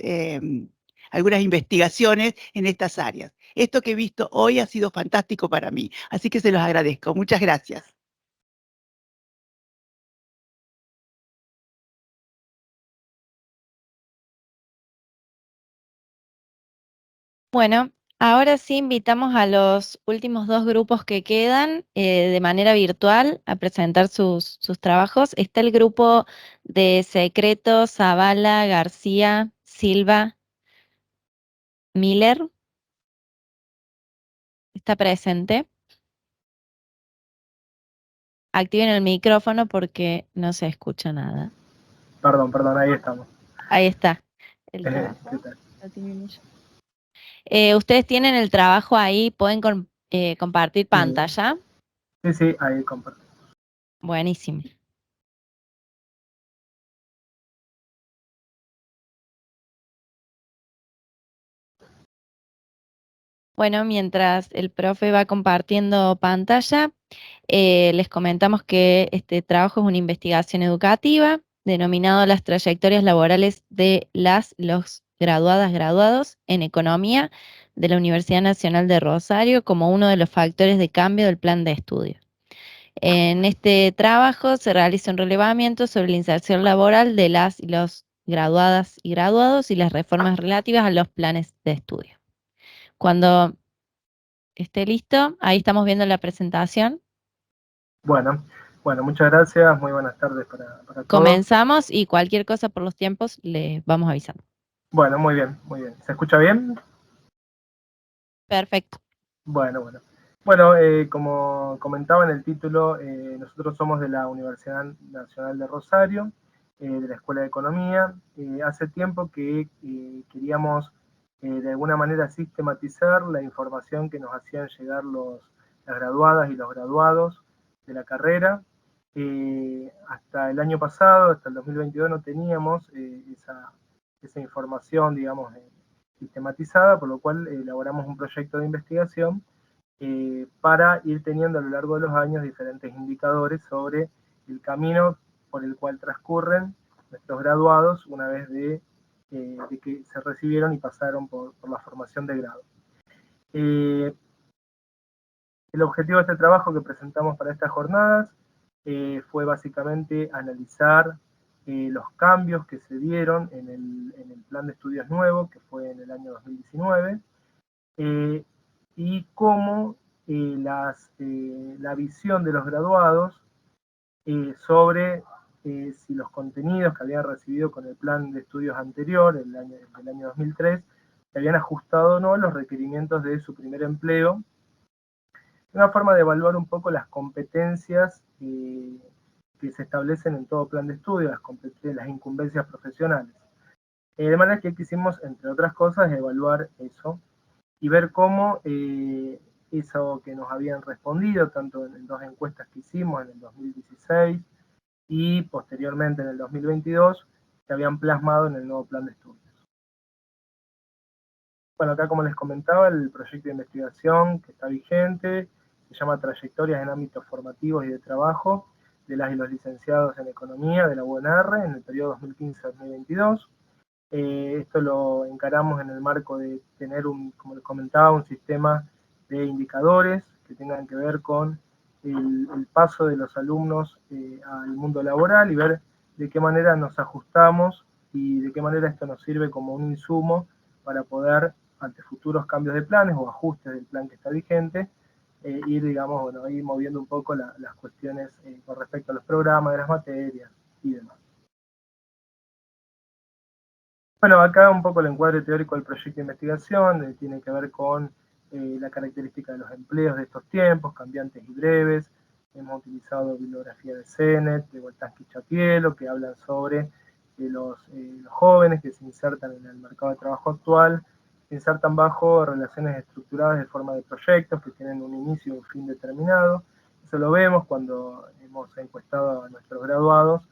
Speaker 5: investigaciones en estas áreas. Esto que he visto hoy ha sido fantástico para mí, así que se los agradezco. Muchas gracias.
Speaker 2: Bueno, ahora sí invitamos a los últimos dos grupos que quedan de manera virtual a presentar sus trabajos. Está el grupo de Secreto, Zavala, García, Silva, Miller. ¿Está presente? Activen el micrófono porque no se escucha nada.
Speaker 6: Perdón, ahí estamos.
Speaker 2: Ahí está. El trabajo. Lo tienen ellos. Ustedes tienen el trabajo ahí, pueden compartir pantalla.
Speaker 6: Sí, ahí comparto.
Speaker 2: Buenísimo. Bueno, mientras el profe va compartiendo pantalla, les comentamos que este trabajo es una investigación educativa denominado Las trayectorias laborales de los graduados en economía de la Universidad Nacional de Rosario como uno de los factores de cambio del plan de estudio. En este trabajo se realiza un relevamiento sobre la inserción laboral de las y los graduadas y graduados y las reformas relativas a los planes de estudio. Cuando esté listo, ahí estamos viendo la presentación.
Speaker 6: Bueno, muchas gracias, muy buenas tardes para todos.
Speaker 2: Comenzamos y cualquier cosa por los tiempos les vamos avisando.
Speaker 6: Bueno, muy bien. ¿Se escucha bien?
Speaker 2: Perfecto.
Speaker 6: Bueno. Bueno, como comentaba en el título, nosotros somos de la Universidad Nacional de Rosario, de la Escuela de Economía. Hace tiempo que queríamos de alguna manera sistematizar la información que nos hacían llegar las graduadas y los graduados de la carrera. Hasta el año pasado, hasta el 2022, no teníamos esa información, digamos, sistematizada, por lo cual elaboramos un proyecto de investigación para ir teniendo a lo largo de los años diferentes indicadores sobre el camino por el cual transcurren nuestros graduados una vez de que se recibieron y pasaron por la formación de grado. El objetivo de este trabajo que presentamos para estas jornadas fue básicamente analizar los cambios que se dieron en el plan de estudios nuevo, que fue en el año 2019, y cómo la visión de los graduados sobre si los contenidos que habían recibido con el plan de estudios anterior, del año 2003, se habían ajustado o no a los requerimientos de su primer empleo. Una forma de evaluar un poco las competencias que se establecen en todo plan de estudio, las incumbencias profesionales. De manera que quisimos, entre otras cosas, evaluar eso y ver cómo eso que nos habían respondido, tanto en dos encuestas que hicimos en el 2016 y posteriormente en el 2022, se habían plasmado en el nuevo plan de estudios. Bueno, acá como les comentaba, el proyecto de investigación que está vigente se llama Trayectorias en ámbitos formativos y de trabajo de las y los licenciados en Economía de la UNR en el periodo 2015-2022. Esto lo encaramos en el marco de tener, como les comentaba, un sistema de indicadores que tengan que ver con el paso de los alumnos al mundo laboral y ver de qué manera nos ajustamos y de qué manera esto nos sirve como un insumo para poder, ante futuros cambios de planes o ajustes del plan que está vigente, ir, digamos, bueno, ir moviendo un poco las cuestiones con respecto a los programas, de las materias y demás. Bueno, acá un poco el encuadre teórico del proyecto de investigación tiene que ver con la característica de los empleos de estos tiempos, cambiantes y breves. Hemos utilizado bibliografía de Sennett, de Boltanski y Chapielo, que hablan sobre los jóvenes que se insertan en el mercado de trabajo actual, se insertan bajo relaciones estructuradas de forma de proyectos que tienen un inicio y un fin determinado. Eso lo vemos cuando hemos encuestado a nuestros graduados.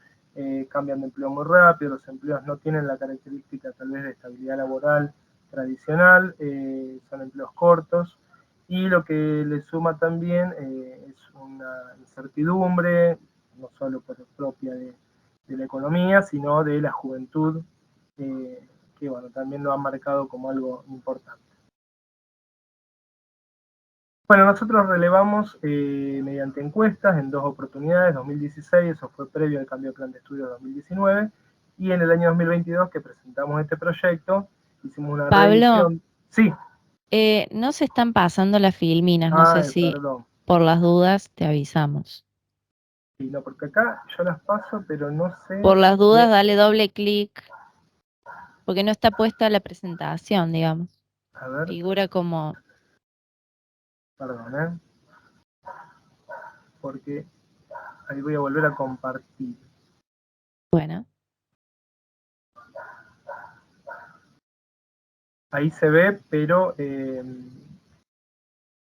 Speaker 6: Cambian de empleo muy rápido, los empleos no tienen la característica tal vez de estabilidad laboral tradicional, son empleos cortos, y lo que le suma también es una incertidumbre, no solo propia de la economía, sino de la juventud, que bueno, también lo han marcado como algo importante. Bueno, nosotros relevamos mediante encuestas en dos oportunidades, 2016, eso fue previo al cambio de plan de estudio 2019, y en el año 2022 que presentamos este proyecto, hicimos una revisión. Sí.
Speaker 2: No se están pasando las filminas, no sé si
Speaker 6: perdón.
Speaker 2: Por las dudas te avisamos.
Speaker 6: Sí, no, porque acá yo las paso, pero no sé.
Speaker 2: Por las dudas dale doble clic, porque no está puesta la presentación, digamos.
Speaker 6: A ver.
Speaker 2: Figura como...
Speaker 6: Perdón, porque ahí voy a volver a compartir.
Speaker 2: Bueno.
Speaker 6: Ahí se ve, pero...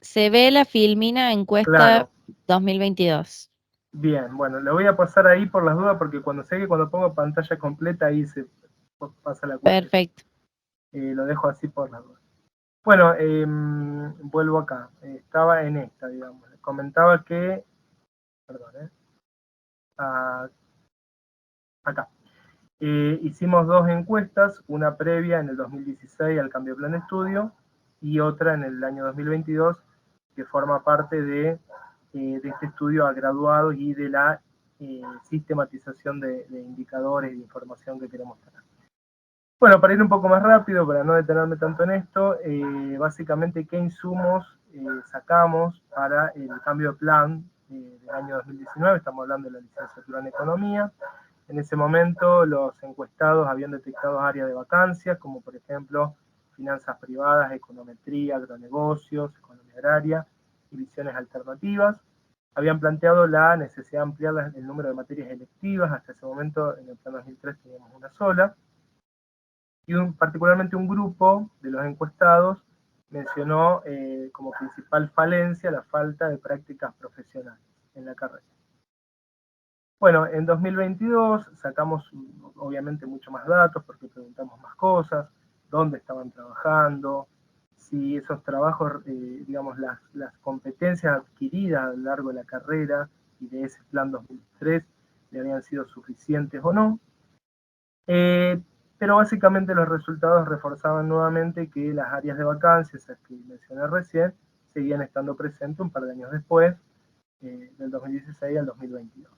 Speaker 2: se ve la filmina encuesta, claro. 2022.
Speaker 6: Bien, bueno, lo voy a pasar ahí por las dudas, porque cuando pongo pantalla completa, ahí se pasa la cuestión.
Speaker 2: Perfecto.
Speaker 6: Lo dejo así por las dudas. Bueno, vuelvo acá. Estaba en esta, digamos. Comentaba que... Perdón, acá. Hicimos dos encuestas, una previa en el 2016 al cambio de plan de estudio y otra en el año 2022 que forma parte de este estudio a graduados y de la sistematización de indicadores y de información que queremos tener. Bueno, para ir un poco más rápido, para no detenerme tanto en esto, básicamente qué insumos sacamos para el cambio de plan del año 2019, estamos hablando de la licenciatura en Economía. En ese momento los encuestados habían detectado áreas de vacancias, como por ejemplo finanzas privadas, econometría, agronegocios, economía agraria, y visiones alternativas. Habían planteado la necesidad de ampliar el número de materias electivas. Hasta ese momento, en el plan 2003, teníamos una sola. Y particularmente un grupo de los encuestados mencionó como principal falencia la falta de prácticas profesionales en la carrera. Bueno, en 2022 sacamos obviamente mucho más datos porque preguntamos más cosas, dónde estaban trabajando, si esos trabajos, digamos, las competencias adquiridas a lo largo de la carrera y de ese plan 2003 le habían sido suficientes o no. Pero básicamente los resultados reforzaban nuevamente que las áreas de vacancia, esas que mencioné recién, seguían estando presentes un par de años después, del 2016 al 2022.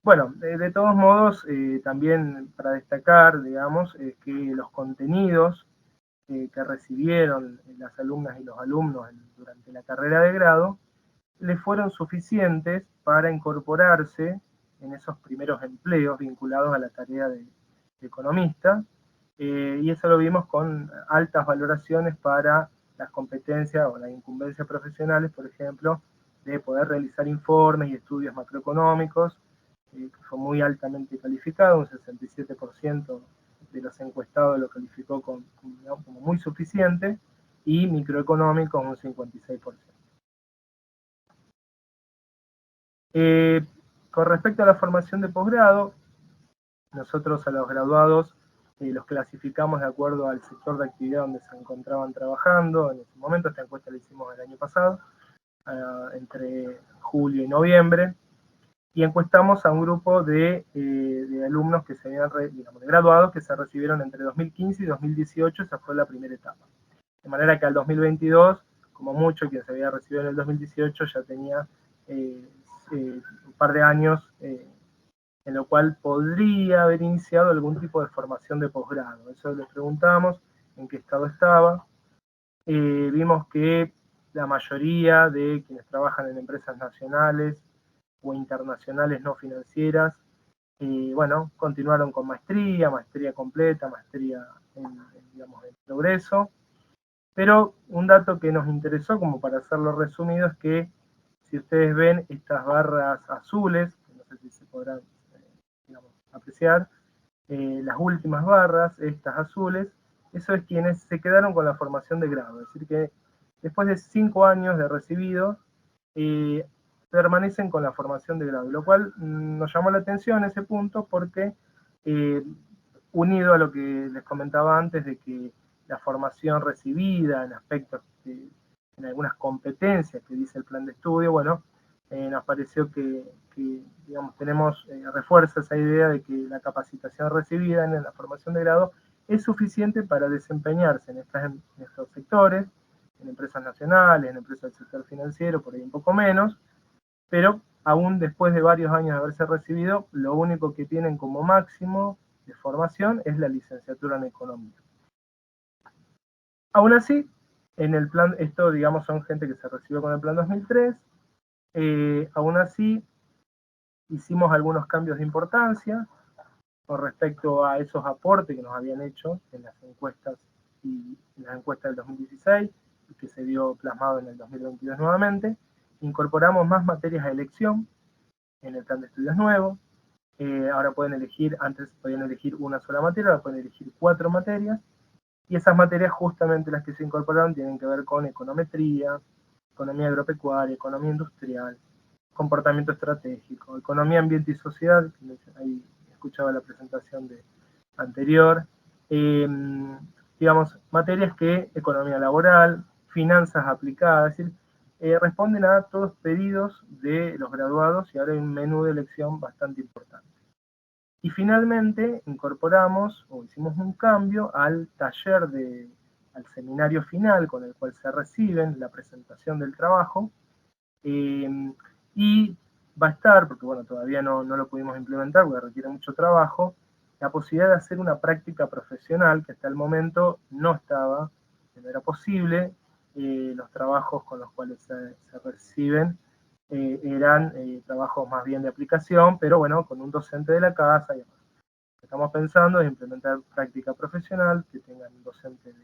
Speaker 6: Bueno, de todos modos, también para destacar, digamos, que los contenidos que recibieron las alumnas y los alumnos durante la carrera de grado les fueron suficientes para incorporarse en esos primeros empleos vinculados a la tarea de economista, y eso lo vimos con altas valoraciones para las competencias o las incumbencias profesionales, por ejemplo, de poder realizar informes y estudios macroeconómicos, que fue muy altamente calificado, un 67% de los encuestados lo calificó como muy suficiente, y microeconómicos un 56%. Con respecto a la formación de posgrado, nosotros a los graduados los clasificamos de acuerdo al sector de actividad donde se encontraban trabajando. En ese momento, esta encuesta la hicimos el año pasado, entre julio y noviembre, y encuestamos a un grupo de alumnos que se habían, digamos, de graduados que se recibieron entre 2015 y 2018, esa fue la primera etapa. De manera que al 2022, como mucho, quien se había recibido en el 2018 ya tenía un par de años en lo cual podría haber iniciado algún tipo de formación de posgrado. Eso les preguntamos en qué estado estaba. Vimos que la mayoría de quienes trabajan en empresas nacionales o internacionales no financieras, bueno, continuaron con maestría completa, maestría digamos, en progreso. Pero un dato que nos interesó, como para hacerlo resumido, es que si ustedes ven estas barras azules, no sé si se podrán digamos, apreciar, las últimas barras, estas azules, eso es quienes se quedaron con la formación de grado, es decir que después de 5 años de recibido, permanecen con la formación de grado, lo cual nos llamó la atención ese punto porque, unido a lo que les comentaba antes de que la formación recibida en aspectos, en algunas competencias que dice el plan de estudio, bueno, nos pareció que digamos, refuerza esa idea de que la capacitación recibida en la formación de grado es suficiente para desempeñarse en estos sectores, en empresas nacionales, en empresas del sector financiero, por ahí un poco menos, pero aún después de varios años de haberse recibido, lo único que tienen como máximo de formación es la licenciatura en economía. Aún así, en el plan, esto digamos son gente que se recibió con el plan 2003, aún así hicimos algunos cambios de importancia con respecto a esos aportes que nos habían hecho en las encuestas y en las encuestas del 2016 y que se vio plasmado en el 2022 nuevamente. Incorporamos más materias a elección en el plan de estudios nuevo. Ahora pueden elegir, antes podían elegir una sola materia, ahora pueden elegir 4 materias, y esas materias, justamente las que se incorporaron, tienen que ver con econometría, economía agropecuaria, economía industrial, comportamiento estratégico, economía, ambiente y sociedad, ahí escuchaba la presentación anterior, digamos, materias que economía laboral, finanzas aplicadas, es decir, responden a todos los pedidos de los graduados y ahora hay un menú de elección bastante importante. Y finalmente incorporamos o hicimos un cambio al taller al seminario final con el cual se reciben la presentación del trabajo, y va a estar, porque bueno, todavía no lo pudimos implementar porque requiere mucho trabajo, la posibilidad de hacer una práctica profesional que hasta el momento no era posible. Los trabajos con los cuales se reciben eran trabajos más bien de aplicación, pero bueno, con un docente de la casa y demás. Estamos pensando en implementar práctica profesional, que tengan un docente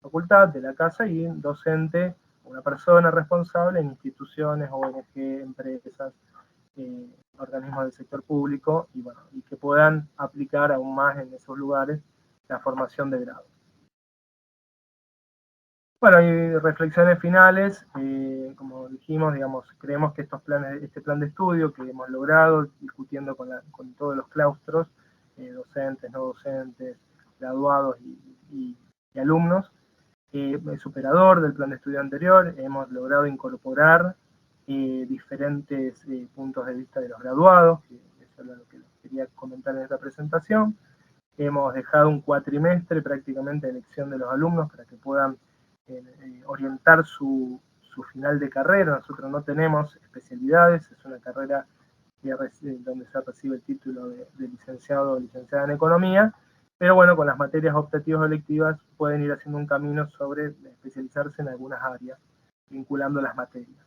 Speaker 6: facultad, de la casa, y docente, una persona responsable en instituciones, ONG, empresas, organismos del sector público, y, bueno, y que puedan aplicar aún más en esos lugares la formación de grado. Bueno, y reflexiones finales, como dijimos, digamos, creemos que este plan de estudio que hemos logrado, discutiendo con todos los claustros, docentes, no docentes, graduados y alumnos, es superador del plan de estudio anterior. Hemos logrado incorporar diferentes puntos de vista de los graduados, que eso es lo que quería comentar en esta presentación. Hemos dejado un cuatrimestre prácticamente de elección de los alumnos para que puedan orientar su final de carrera. Nosotros no tenemos especialidades, es una carrera donde se recibe el título de licenciado o licenciada en economía, pero bueno, con las materias optativas o electivas pueden ir haciendo un camino sobre especializarse en algunas áreas, vinculando las materias.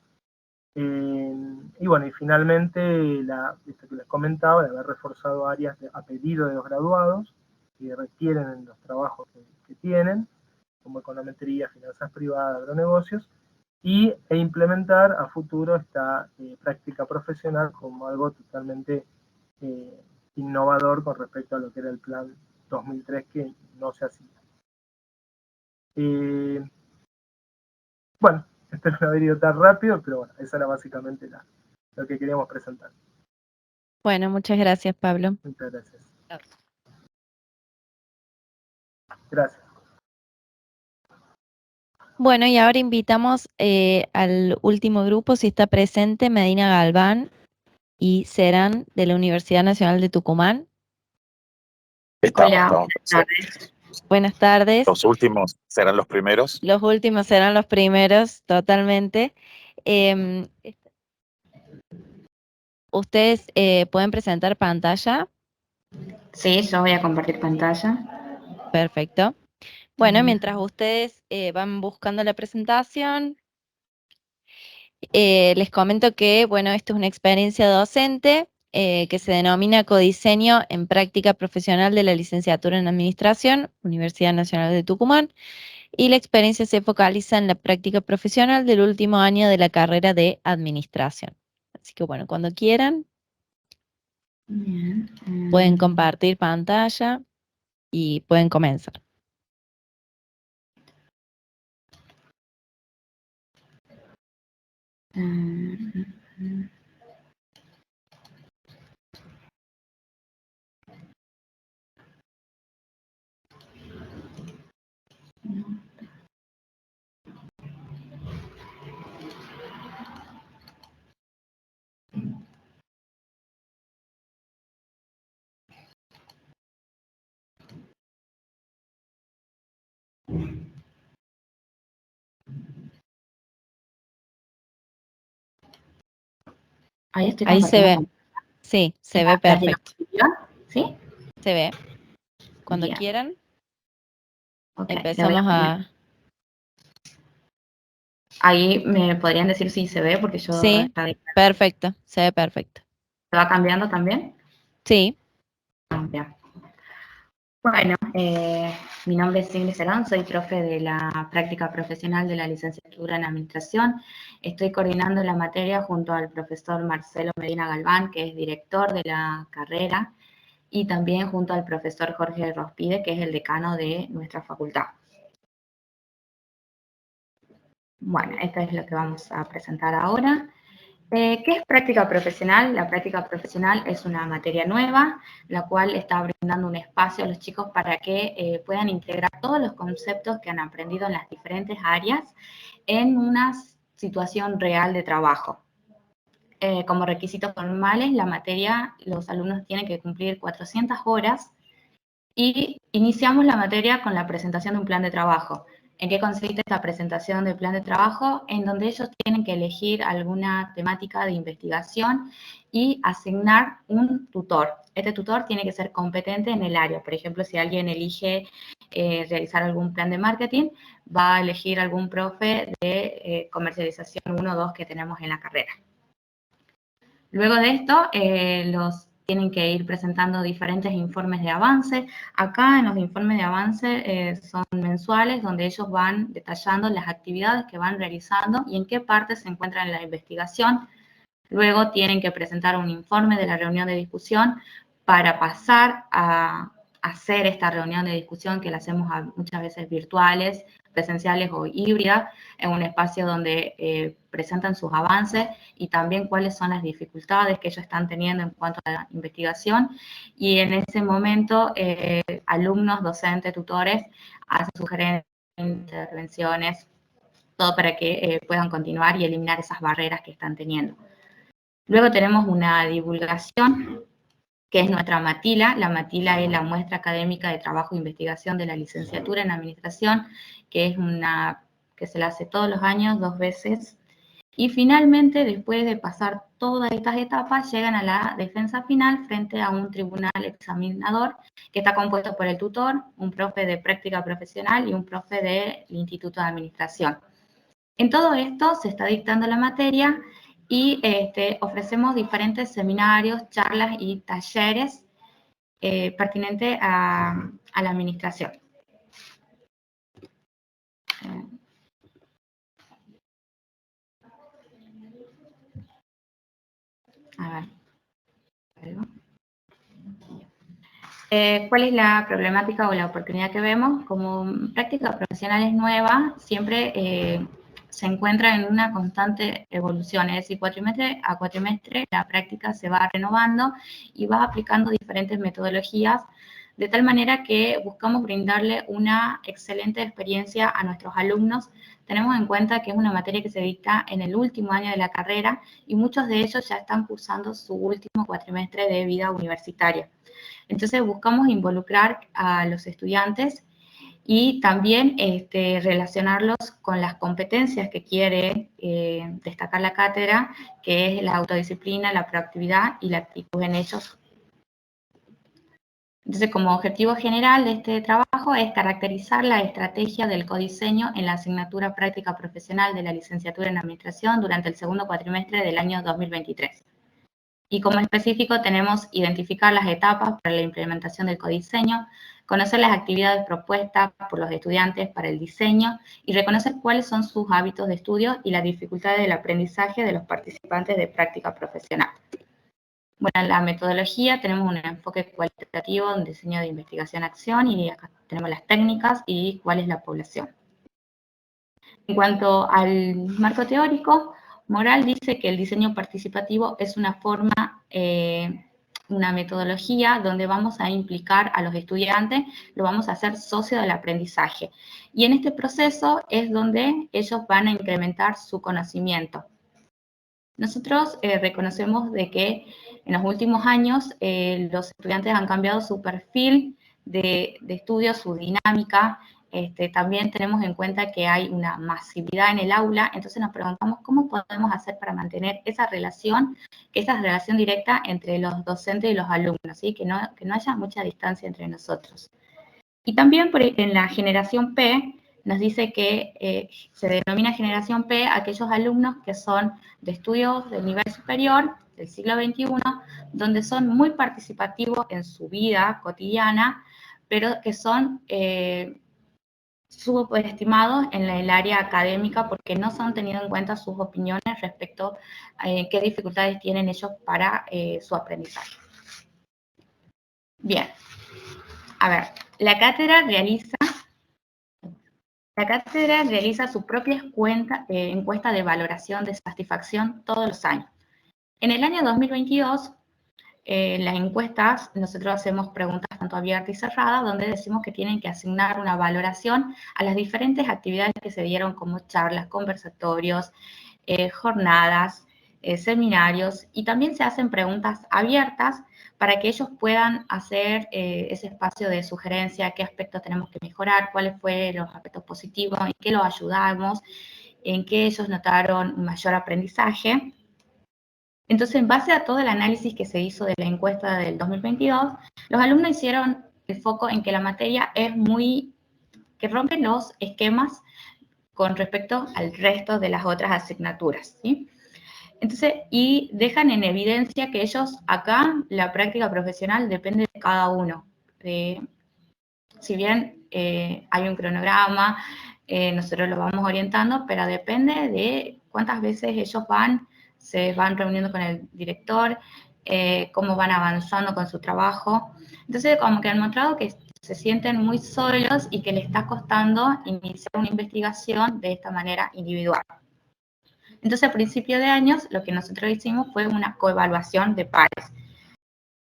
Speaker 6: Y bueno, y finalmente, esto que les comentaba, de haber reforzado áreas a pedido de los graduados que requieren en los trabajos que tienen, como econometría, finanzas privadas, agronegocios, e implementar a futuro esta práctica profesional como algo totalmente innovador con respecto a lo que era el plan 2003, que no se hacía. Bueno, espero no haber ido tan rápido, pero bueno, esa era básicamente lo que queríamos presentar.
Speaker 2: Bueno, muchas gracias, Pablo.
Speaker 6: Muchas gracias. Gracias.
Speaker 2: Bueno, y ahora invitamos al último grupo, si está presente, Medina Galván y Serán de la Universidad Nacional de Tucumán.
Speaker 7: Estamos
Speaker 4: buenas tardes.
Speaker 2: Buenas tardes.
Speaker 7: Los últimos serán los primeros.
Speaker 2: Los últimos serán los primeros, totalmente. ¿Ustedes pueden presentar pantalla?
Speaker 4: Sí, yo voy a compartir pantalla.
Speaker 2: Perfecto. Bueno, mientras ustedes van buscando la presentación, les comento que, bueno, esto es una experiencia docente que se denomina Codiseño en Práctica Profesional de la Licenciatura en Administración, Universidad Nacional de Tucumán, y la experiencia se focaliza en la práctica profesional del último año de la carrera de Administración. Así que, bueno, cuando quieran,
Speaker 4: Bien.
Speaker 2: pueden compartir pantalla y pueden comenzar.
Speaker 4: Ahí estoy
Speaker 2: Ahí se ve.
Speaker 4: compartiendo.
Speaker 2: Sí, se ve perfecto.
Speaker 4: ¿Sí?
Speaker 2: Se ve. Cuando
Speaker 4: Bien.
Speaker 2: quieran,
Speaker 4: Okay,
Speaker 2: empezamos a...
Speaker 4: Ahí me podrían decir si se ve, porque yo...
Speaker 2: Sí, perfecto, se ve perfecto.
Speaker 4: ¿Se va cambiando también?
Speaker 2: Sí.
Speaker 4: Bien. Bueno, mi nombre es Ingrid Serán, soy profe de la práctica profesional de la licenciatura en Administración. Estoy coordinando la materia junto al profesor Marcelo Medina Galván, que es director de la carrera, y también junto al profesor Jorge Rospide, que es el decano de nuestra facultad. Bueno, esto es lo que vamos a presentar ahora. ¿Qué es práctica profesional? La práctica profesional es una materia nueva, la cual está brindando un espacio a los chicos para que puedan integrar todos los conceptos que han aprendido en las diferentes áreas en una situación real de trabajo. Como requisitos formales, la materia, los alumnos tienen que cumplir 400 horas y iniciamos la materia con la presentación de un plan de trabajo. ¿En qué consiste esta presentación del plan de trabajo? En donde ellos tienen que elegir alguna temática de investigación y asignar un tutor. Este tutor tiene que ser competente en el área. Por ejemplo, si alguien elige realizar algún plan de marketing, va a elegir algún profe de comercialización 1 o 2 que tenemos en la carrera. Luego de esto, los
Speaker 8: tienen que ir presentando diferentes informes de avance. Acá en los informes de avance son mensuales, donde ellos van detallando las actividades que van realizando y en qué parte se encuentran en la investigación. Luego tienen que presentar un informe de la reunión de discusión para pasar a hacer esta reunión de discusión que la hacemos muchas veces virtuales, presenciales o híbridas, en un espacio donde presentan sus avances y también cuáles son las dificultades que ellos están teniendo en cuanto a la investigación. Y en ese momento, alumnos, docentes, tutores, hacen sugerencias, intervenciones, todo para que puedan continuar y eliminar esas barreras que están teniendo. Luego tenemos una divulgación, que es nuestra matila. La matila es la muestra académica de trabajo e investigación de la licenciatura en administración, que es una que se la hace todos los años, 2 veces. Y finalmente, después de pasar todas estas etapas, llegan a la defensa final frente a un tribunal examinador que está compuesto por el tutor, un profe de práctica profesional y un profe del Instituto de Administración. En todo esto se está dictando la materia y ofrecemos diferentes seminarios, charlas y talleres pertinentes a la administración. A ver. ¿Cuál es la problemática o la oportunidad que vemos? Como práctica profesional es nueva, siempre se encuentra en una constante evolución, es decir, cuatrimestre a cuatrimestre la práctica se va renovando y va aplicando diferentes metodologías, de tal manera que buscamos brindarle una excelente experiencia a nuestros alumnos. Tenemos en cuenta que es una materia que se dicta en el último año de la carrera y muchos de ellos ya están cursando su último cuatrimestre de vida universitaria. Entonces buscamos involucrar a los estudiantes y también relacionarlos con las competencias que quiere destacar la cátedra, que es la autodisciplina, la proactividad y la actitud en ellos. Entonces, como objetivo general de este trabajo es caracterizar la estrategia del codiseño en la asignatura práctica profesional de la licenciatura en administración durante el segundo cuatrimestre del año 2023. Y como específico tenemos identificar las etapas para la implementación del codiseño, conocer las actividades propuestas por los estudiantes para el diseño y reconocer cuáles son sus hábitos de estudio y las dificultades del aprendizaje de los participantes de práctica profesional. Bueno, en la metodología tenemos un enfoque cualitativo, un diseño de investigación-acción y acá tenemos las técnicas y cuál es la población. En cuanto al marco teórico, Moral dice que el diseño participativo es una forma, una metodología donde vamos a implicar a los estudiantes, lo vamos a hacer socio del aprendizaje. Y en este proceso es donde ellos van a incrementar su conocimiento. Nosotros reconocemos de que en los últimos años los estudiantes han cambiado su perfil de estudio, su dinámica. También tenemos en cuenta que hay una masividad en el aula, entonces nos preguntamos cómo podemos hacer para mantener esa relación directa entre los docentes y los alumnos, ¿sí? que no haya mucha distancia entre nosotros. Y también en la generación P, nos dice que se denomina generación P aquellos alumnos que son de estudios del nivel superior, del siglo XXI, donde son muy participativos en su vida cotidiana, pero que son subestimados en el área académica porque no se han tenido en cuenta sus opiniones respecto a qué dificultades tienen ellos para su aprendizaje. Bien, a ver, la cátedra realiza su propia encuesta de valoración de satisfacción todos los años. En el año 2022, las encuestas, nosotros hacemos preguntas tanto abiertas y cerradas, donde decimos que tienen que asignar una valoración a las diferentes actividades que se dieron, como charlas, conversatorios, jornadas, seminarios, y también se hacen preguntas abiertas para que ellos puedan hacer ese espacio de sugerencia, qué aspectos tenemos que mejorar, cuáles fueron los aspectos positivos, en qué los ayudamos, en qué ellos notaron un mayor aprendizaje. Entonces, en base a todo el análisis que se hizo de la encuesta del 2022, los alumnos hicieron el foco en que la materia es que rompe los esquemas con respecto al resto de las otras asignaturas, ¿sí? Entonces, y dejan en evidencia que ellos acá, la práctica profesional depende de cada uno. Si bien hay un cronograma, nosotros lo vamos orientando, pero depende de cuántas veces ellos se van reuniendo con el director, cómo van avanzando con su trabajo. Entonces, como que han mostrado que se sienten muy solos y que les está costando iniciar una investigación de esta manera individual. Entonces, a principio de años, lo que nosotros hicimos fue una coevaluación de pares,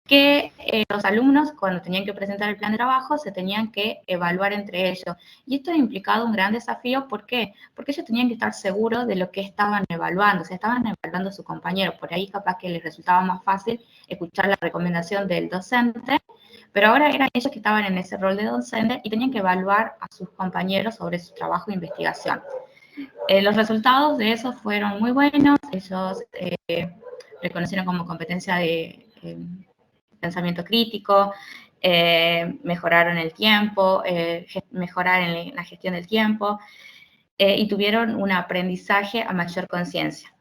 Speaker 8: que los alumnos, cuando tenían que presentar el plan de trabajo, se tenían que evaluar entre ellos. Y esto ha implicado un gran desafío, ¿por qué? Porque ellos tenían que estar seguros de lo que estaban evaluando, o sea, estaban evaluando a su compañero, por ahí capaz que les resultaba más fácil escuchar la recomendación del docente, pero ahora eran ellos que estaban en ese rol de docente y tenían que evaluar a sus compañeros sobre su trabajo de investigación. Los resultados de eso fueron muy buenos, ellos reconocieron como competencia de pensamiento crítico, mejoraron el tiempo, mejoraron la gestión del tiempo y tuvieron un aprendizaje a mayor conciencia.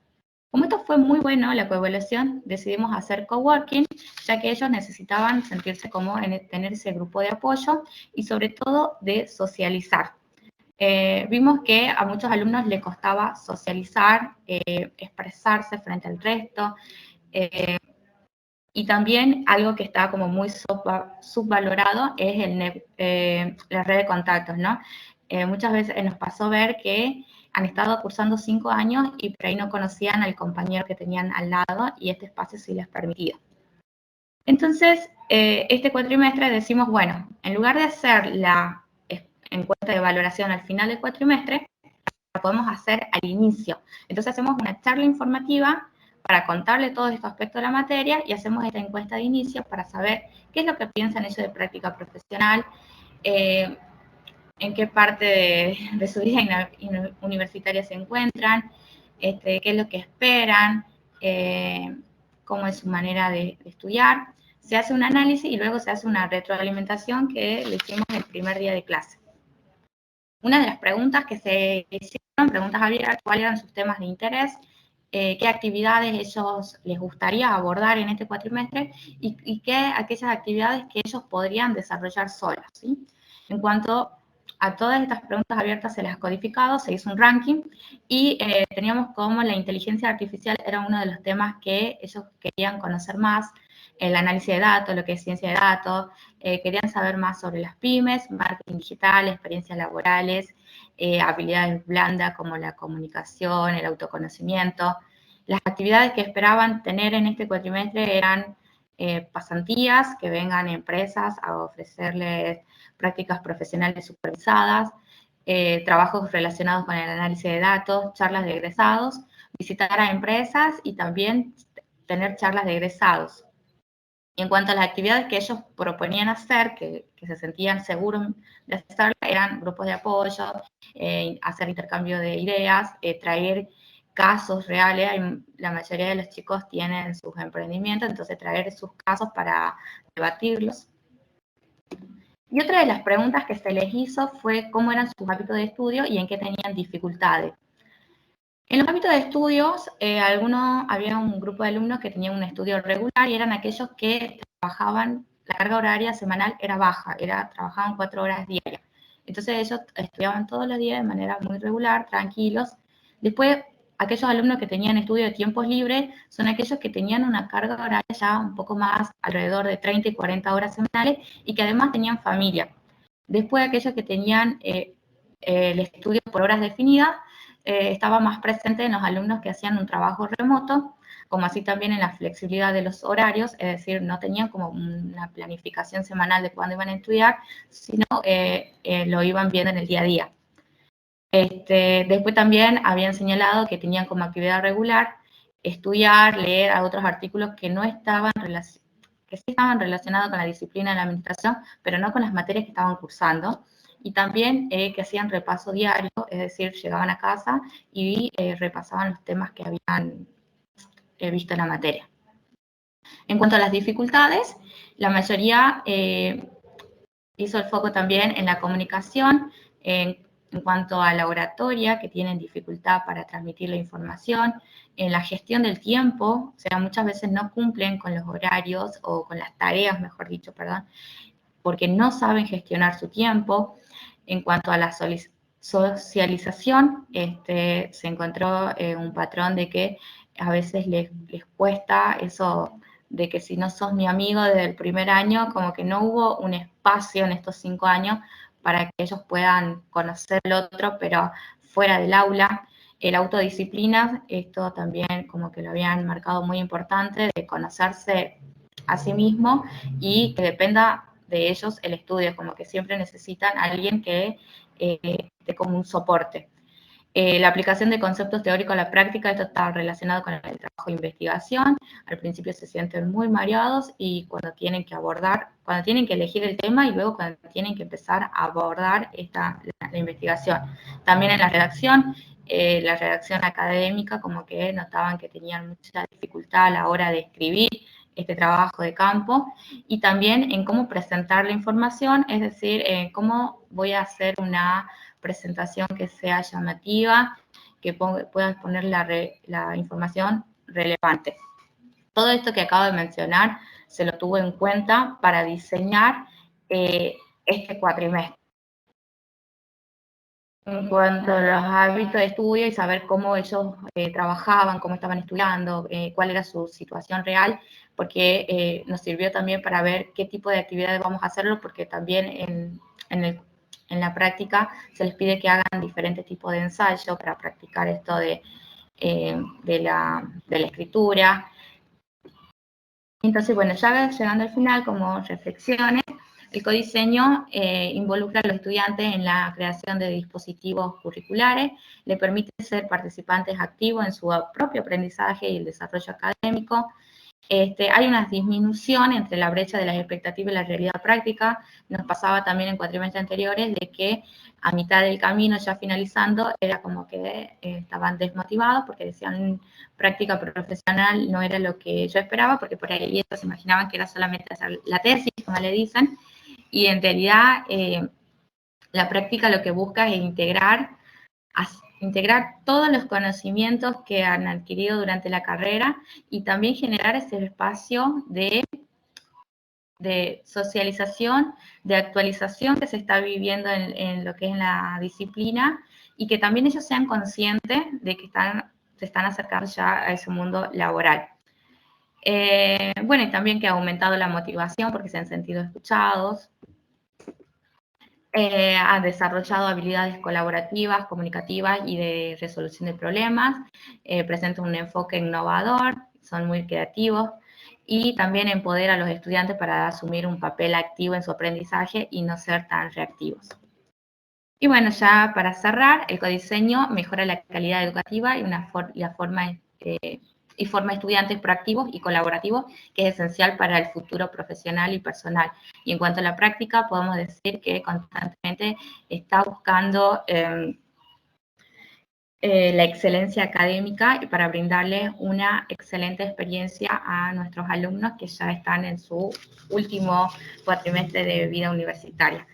Speaker 8: Como esto fue muy bueno, la coevaluación, decidimos hacer coworking, ya que ellos necesitaban sentirse como en tener ese grupo de apoyo y sobre todo de socializar. Vimos que a muchos alumnos les costaba socializar, expresarse frente al resto, y también algo que está como muy subvalorado es la red de contactos, ¿no? Muchas veces nos pasó ver que han estado cursando 5 años y por ahí no conocían al compañero que tenían al lado y este espacio sí les permitía. Entonces, este cuatrimestre decimos, bueno, en lugar de hacer la encuesta de valoración al final del cuatrimestre, la podemos hacer al inicio. Entonces hacemos una charla informativa para contarle todos estos aspectos de la materia y hacemos esta encuesta de inicio para saber qué es lo que piensan ellos de práctica profesional, en qué parte de su vida universitaria se encuentran, qué es lo que esperan, cómo es su manera de estudiar. Se hace un análisis y luego se hace una retroalimentación que le hicimos el primer día de clase. Una de las preguntas que se hicieron, preguntas abiertas, cuáles eran sus temas de interés, qué actividades ellos les gustaría abordar en este cuatrimestre y qué aquellas actividades que ellos podrían desarrollar solos, ¿sí? En cuanto a todas estas preguntas abiertas se las ha codificado, se hizo un ranking y teníamos como la inteligencia artificial era uno de los temas que ellos querían conocer más, el análisis de datos, lo que es ciencia de datos, querían saber más sobre las pymes, marketing digital, experiencias laborales, habilidades blandas como la comunicación, el autoconocimiento. Las actividades que esperaban tener en este cuatrimestre eran pasantías, que vengan empresas a ofrecerles prácticas profesionales supervisadas, trabajos relacionados con el análisis de datos, charlas de egresados, visitar a empresas y también tener charlas de egresados. Y en cuanto a las actividades que ellos proponían hacer, que se sentían seguros de hacer, eran grupos de apoyo, hacer intercambio de ideas, traer casos reales. La mayoría de los chicos tienen sus emprendimientos, entonces traer sus casos para debatirlos. Y otra de las preguntas que se les hizo fue cómo eran sus hábitos de estudio y en qué tenían dificultades. En los hábitos de estudios, había un grupo de alumnos que tenían un estudio regular y eran aquellos que trabajaban, la carga horaria semanal era baja, trabajaban 4 horas diarias. Entonces ellos estudiaban todos los días de manera muy regular, tranquilos. Después, aquellos alumnos que tenían estudio de tiempos libres son aquellos que tenían una carga horaria ya un poco más, alrededor de 30 y 40 horas semanales, y que además tenían familia. Después, aquellos que tenían el estudio por horas definidas, estaba más presente en los alumnos que hacían un trabajo remoto, como así también en la flexibilidad de los horarios, es decir, no tenían como una planificación semanal de cuándo iban a estudiar, sino lo iban viendo en el día a día. Después también habían señalado que tenían como actividad regular estudiar, leer a otros artículos que no estaban que sí estaban relacionados con la disciplina de la administración, pero no con las materias que estaban cursando. Y también que hacían repaso diario, es decir, llegaban a casa y repasaban los temas que habían visto en la materia. En cuanto a las dificultades, la mayoría hizo el foco también en la comunicación, en En cuanto a la oratoria, que tienen dificultad para transmitir la información, en la gestión del tiempo, o sea, muchas veces no cumplen con los horarios o con las tareas, mejor dicho, perdón, porque no saben gestionar su tiempo. En cuanto a la socialización, se encontró un patrón de que a veces les cuesta eso de que si no sos mi amigo desde el primer año, como que no hubo un espacio en estos 5 años para que ellos puedan conocer al otro, pero fuera del aula. La autodisciplina, esto también como que lo habían marcado muy importante, de conocerse a sí mismo y que dependa de ellos el estudio, como que siempre necesitan a alguien que esté como un soporte. La aplicación de conceptos teóricos a la práctica, esto está relacionado con el trabajo de investigación. Al principio se sienten muy mareados y cuando tienen que elegir el tema y luego cuando tienen que empezar a abordar la investigación. También en la redacción académica, como que notaban que tenían mucha dificultad a la hora de escribir este trabajo de campo, y también en cómo presentar la información, es decir, cómo voy a hacer una presentación que sea llamativa, que pueda exponer la información relevante. Todo esto que acabo de mencionar se lo tuvo en cuenta para diseñar este cuatrimestre. En cuanto a los hábitos de estudio y saber cómo ellos trabajaban, cómo estaban estudiando, cuál era su situación real, porque nos sirvió también para ver qué tipo de actividades vamos a hacerlo, porque también en la práctica se les pide que hagan diferentes tipos de ensayos para practicar esto de la escritura. Entonces, bueno, ya llegando al final, como reflexiones, el codiseño involucra a los estudiantes en la creación de dispositivos curriculares, le permite ser participantes activos en su propio aprendizaje y el desarrollo académico. Hay una disminución entre la brecha de las expectativas y la realidad práctica. Nos pasaba también en cuatrimestres anteriores de que a mitad del camino, ya finalizando, era como que estaban desmotivados porque decían práctica profesional no era lo que yo esperaba, porque por ahí ellos se imaginaban que era solamente hacer la tesis, como le dicen, y en realidad la práctica lo que busca es integrar todos los conocimientos que han adquirido durante la carrera y también generar ese espacio de socialización, de actualización que se está viviendo en lo que es la disciplina, y que también ellos sean conscientes de que se están acercando ya a ese mundo laboral. Bueno, y también que ha aumentado la motivación porque se han sentido escuchados. Han desarrollado habilidades colaborativas, comunicativas y de resolución de problemas, presentan un enfoque innovador, son muy creativos, y también empodera a los estudiantes para asumir un papel activo en su aprendizaje y no ser tan reactivos. Y bueno, ya para cerrar, el codiseño mejora la calidad educativa y forma estudiantes proactivos y colaborativos, que es esencial para el futuro profesional y personal. Y en cuanto a la práctica, podemos decir que constantemente está buscando la excelencia académica y para brindarle una excelente experiencia a nuestros alumnos que ya están en su último cuatrimestre de vida universitaria.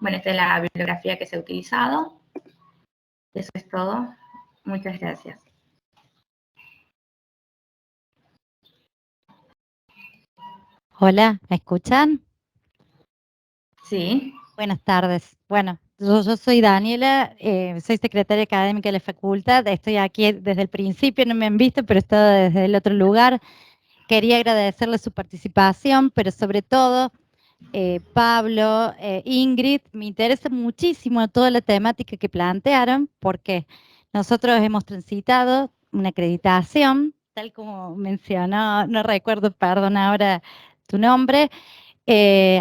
Speaker 8: Bueno, esta es la bibliografía que se ha utilizado. Eso es todo. Muchas gracias.
Speaker 9: Hola, ¿me escuchan?
Speaker 8: Sí.
Speaker 9: Buenas tardes. Bueno, yo soy Daniela, soy secretaria académica de la facultad. Estoy aquí desde el principio, no me han visto, pero he estado desde el otro lugar. Quería agradecerle su participación, pero sobre todo, Pablo, Ingrid, me interesa muchísimo toda la temática que plantearon, porque nosotros hemos transitado una acreditación, tal como mencionó, no recuerdo, perdón ahora tu nombre,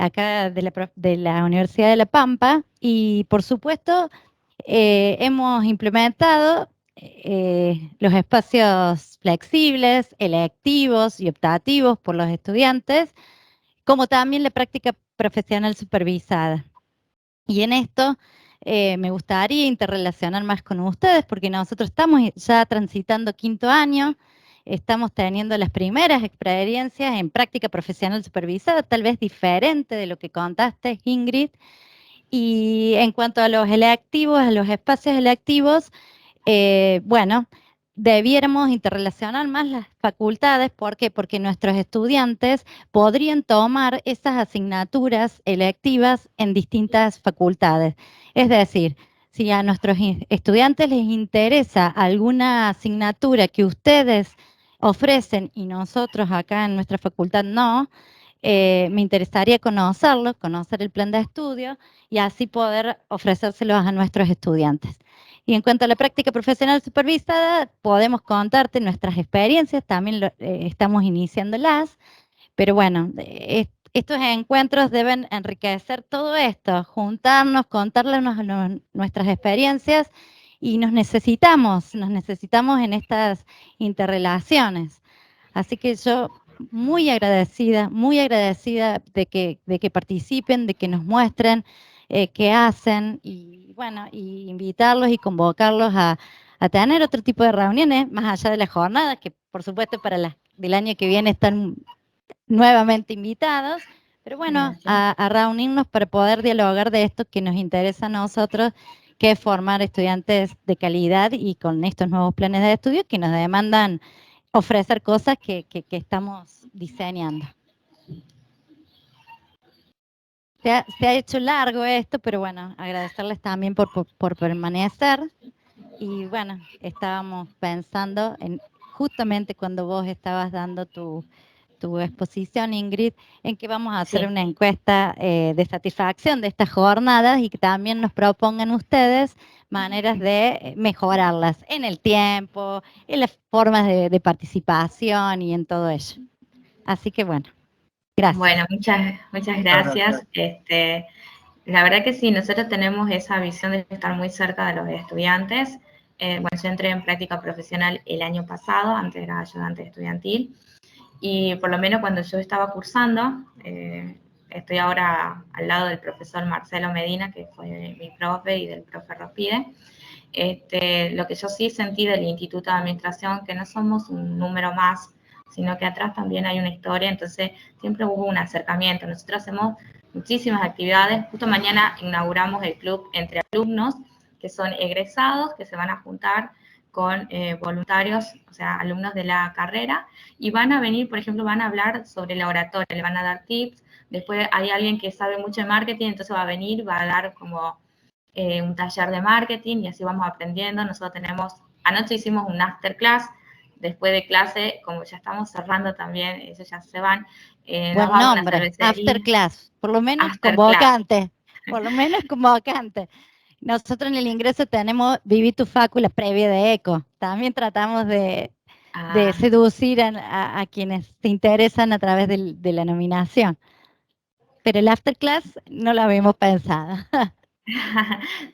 Speaker 9: acá de la Universidad de La Pampa, y por supuesto hemos implementado los espacios flexibles, electivos y optativos por los estudiantes, como también la práctica profesional supervisada. Y en esto me gustaría interrelacionar más con ustedes, porque nosotros estamos ya transitando 5º año, estamos teniendo las primeras experiencias en práctica profesional supervisada, tal vez diferente de lo que contaste, Ingrid, Y en cuanto a los electivos, a los espacios electivos, bueno, debiéramos interrelacionar más las facultades. ¿Por qué? Porque nuestros estudiantes podrían tomar esas asignaturas electivas en distintas facultades. Es decir, si a nuestros estudiantes les interesa alguna asignatura que ustedes ofrecen y nosotros acá en nuestra facultad no, me interesaría conocerlo, conocer el plan de estudio y así poder ofrecérselos a nuestros estudiantes. Y en cuanto a la práctica profesional supervisada, podemos contarte nuestras experiencias, también estamos iniciándolas, pero bueno, estos encuentros deben enriquecer todo esto, juntarnos, contarles nuestras experiencias y nos necesitamos en estas interrelaciones. Así que yo muy agradecida de que participen, de que nos muestren qué hacen y bueno, y invitarlos y convocarlos a tener otro tipo de reuniones más allá de la jornada, que por supuesto para las del año que viene están nuevamente invitados, pero bueno, a reunirnos para poder dialogar de esto que nos interesa a nosotros, que es formar estudiantes de calidad y con estos nuevos planes de estudio que nos demandan ofrecer cosas que estamos diseñando. Se ha hecho largo esto, pero bueno, agradecerles también por permanecer. Y bueno, estábamos pensando en justamente cuando vos estabas dando tu exposición, Ingrid, en que vamos a hacer una encuesta de satisfacción de estas jornadas y que también nos propongan ustedes maneras de mejorarlas en el tiempo, en las formas de participación y en todo ello. Así que bueno, gracias.
Speaker 8: Bueno, muchas gracias. La verdad que sí, nosotros tenemos esa visión de estar muy cerca de los estudiantes. Bueno, yo entré en práctica profesional el año pasado, antes era ayudante estudiantil, y por lo menos cuando yo estaba cursando, estoy ahora al lado del profesor Marcelo Medina, que fue mi profe, y del profe Rospide. Lo que yo sí sentí del Instituto de Administración, que no somos un número más, sino que atrás también hay una historia, entonces siempre hubo un acercamiento. Nosotros hacemos muchísimas actividades. Justo mañana inauguramos el club entre alumnos, que son egresados, que se van a juntar con voluntarios, o sea, alumnos de la carrera, y van a venir, por ejemplo, van a hablar sobre la oratoria, le van a dar tips. Después hay alguien que sabe mucho de marketing, entonces va a venir, va a dar como un taller de marketing y así vamos aprendiendo. Nosotros anoche hicimos un after class, después de clase, como ya estamos cerrando también, ellos ya se van.
Speaker 9: Buen nombre, after class, por lo menos convocante, por lo menos convocante. Nosotros en el ingreso tenemos Viví tu Facu, la previa de ECO. También tratamos de seducir a quienes se interesan a través de la nominación. Pero el after class no lo habíamos pensado.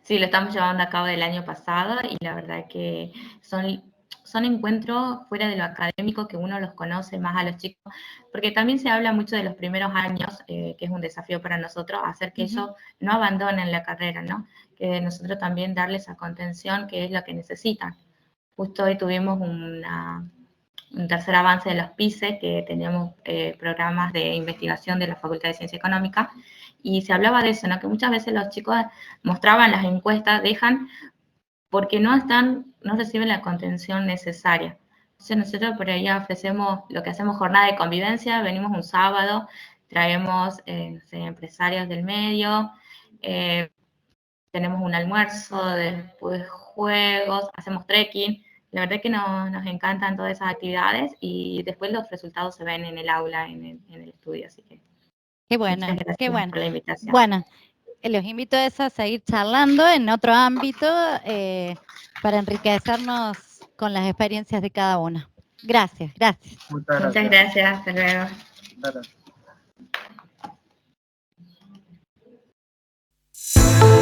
Speaker 8: Sí, lo estamos llevando a cabo del año pasado y la verdad que son encuentros fuera de lo académico que uno los conoce más a los chicos, porque también se habla mucho de los primeros años, que es un desafío para nosotros, hacer que ellos no abandonen la carrera, ¿no? Que nosotros también darles esa contención que es lo que necesitan. Justo hoy tuvimos un tercer avance de los PICE, que teníamos programas de investigación de la Facultad de Ciencia Económica, y se hablaba de eso, ¿no? Que muchas veces los chicos mostraban las encuestas, dejan porque no reciben la contención necesaria. Entonces nosotros por ahí ofrecemos, lo que hacemos jornada de convivencia, venimos un sábado, traemos empresarios del medio, tenemos un almuerzo, después juegos, hacemos trekking. La verdad que nos encantan todas esas actividades y después los resultados se ven en el aula, en el estudio, así que
Speaker 9: qué bueno, qué bueno.
Speaker 8: Por la invitación.
Speaker 9: Bueno, los invito a seguir charlando en otro ámbito para enriquecernos con las experiencias de cada uno. Gracias.
Speaker 8: Muchas gracias, hasta luego.
Speaker 6: Muchas gracias.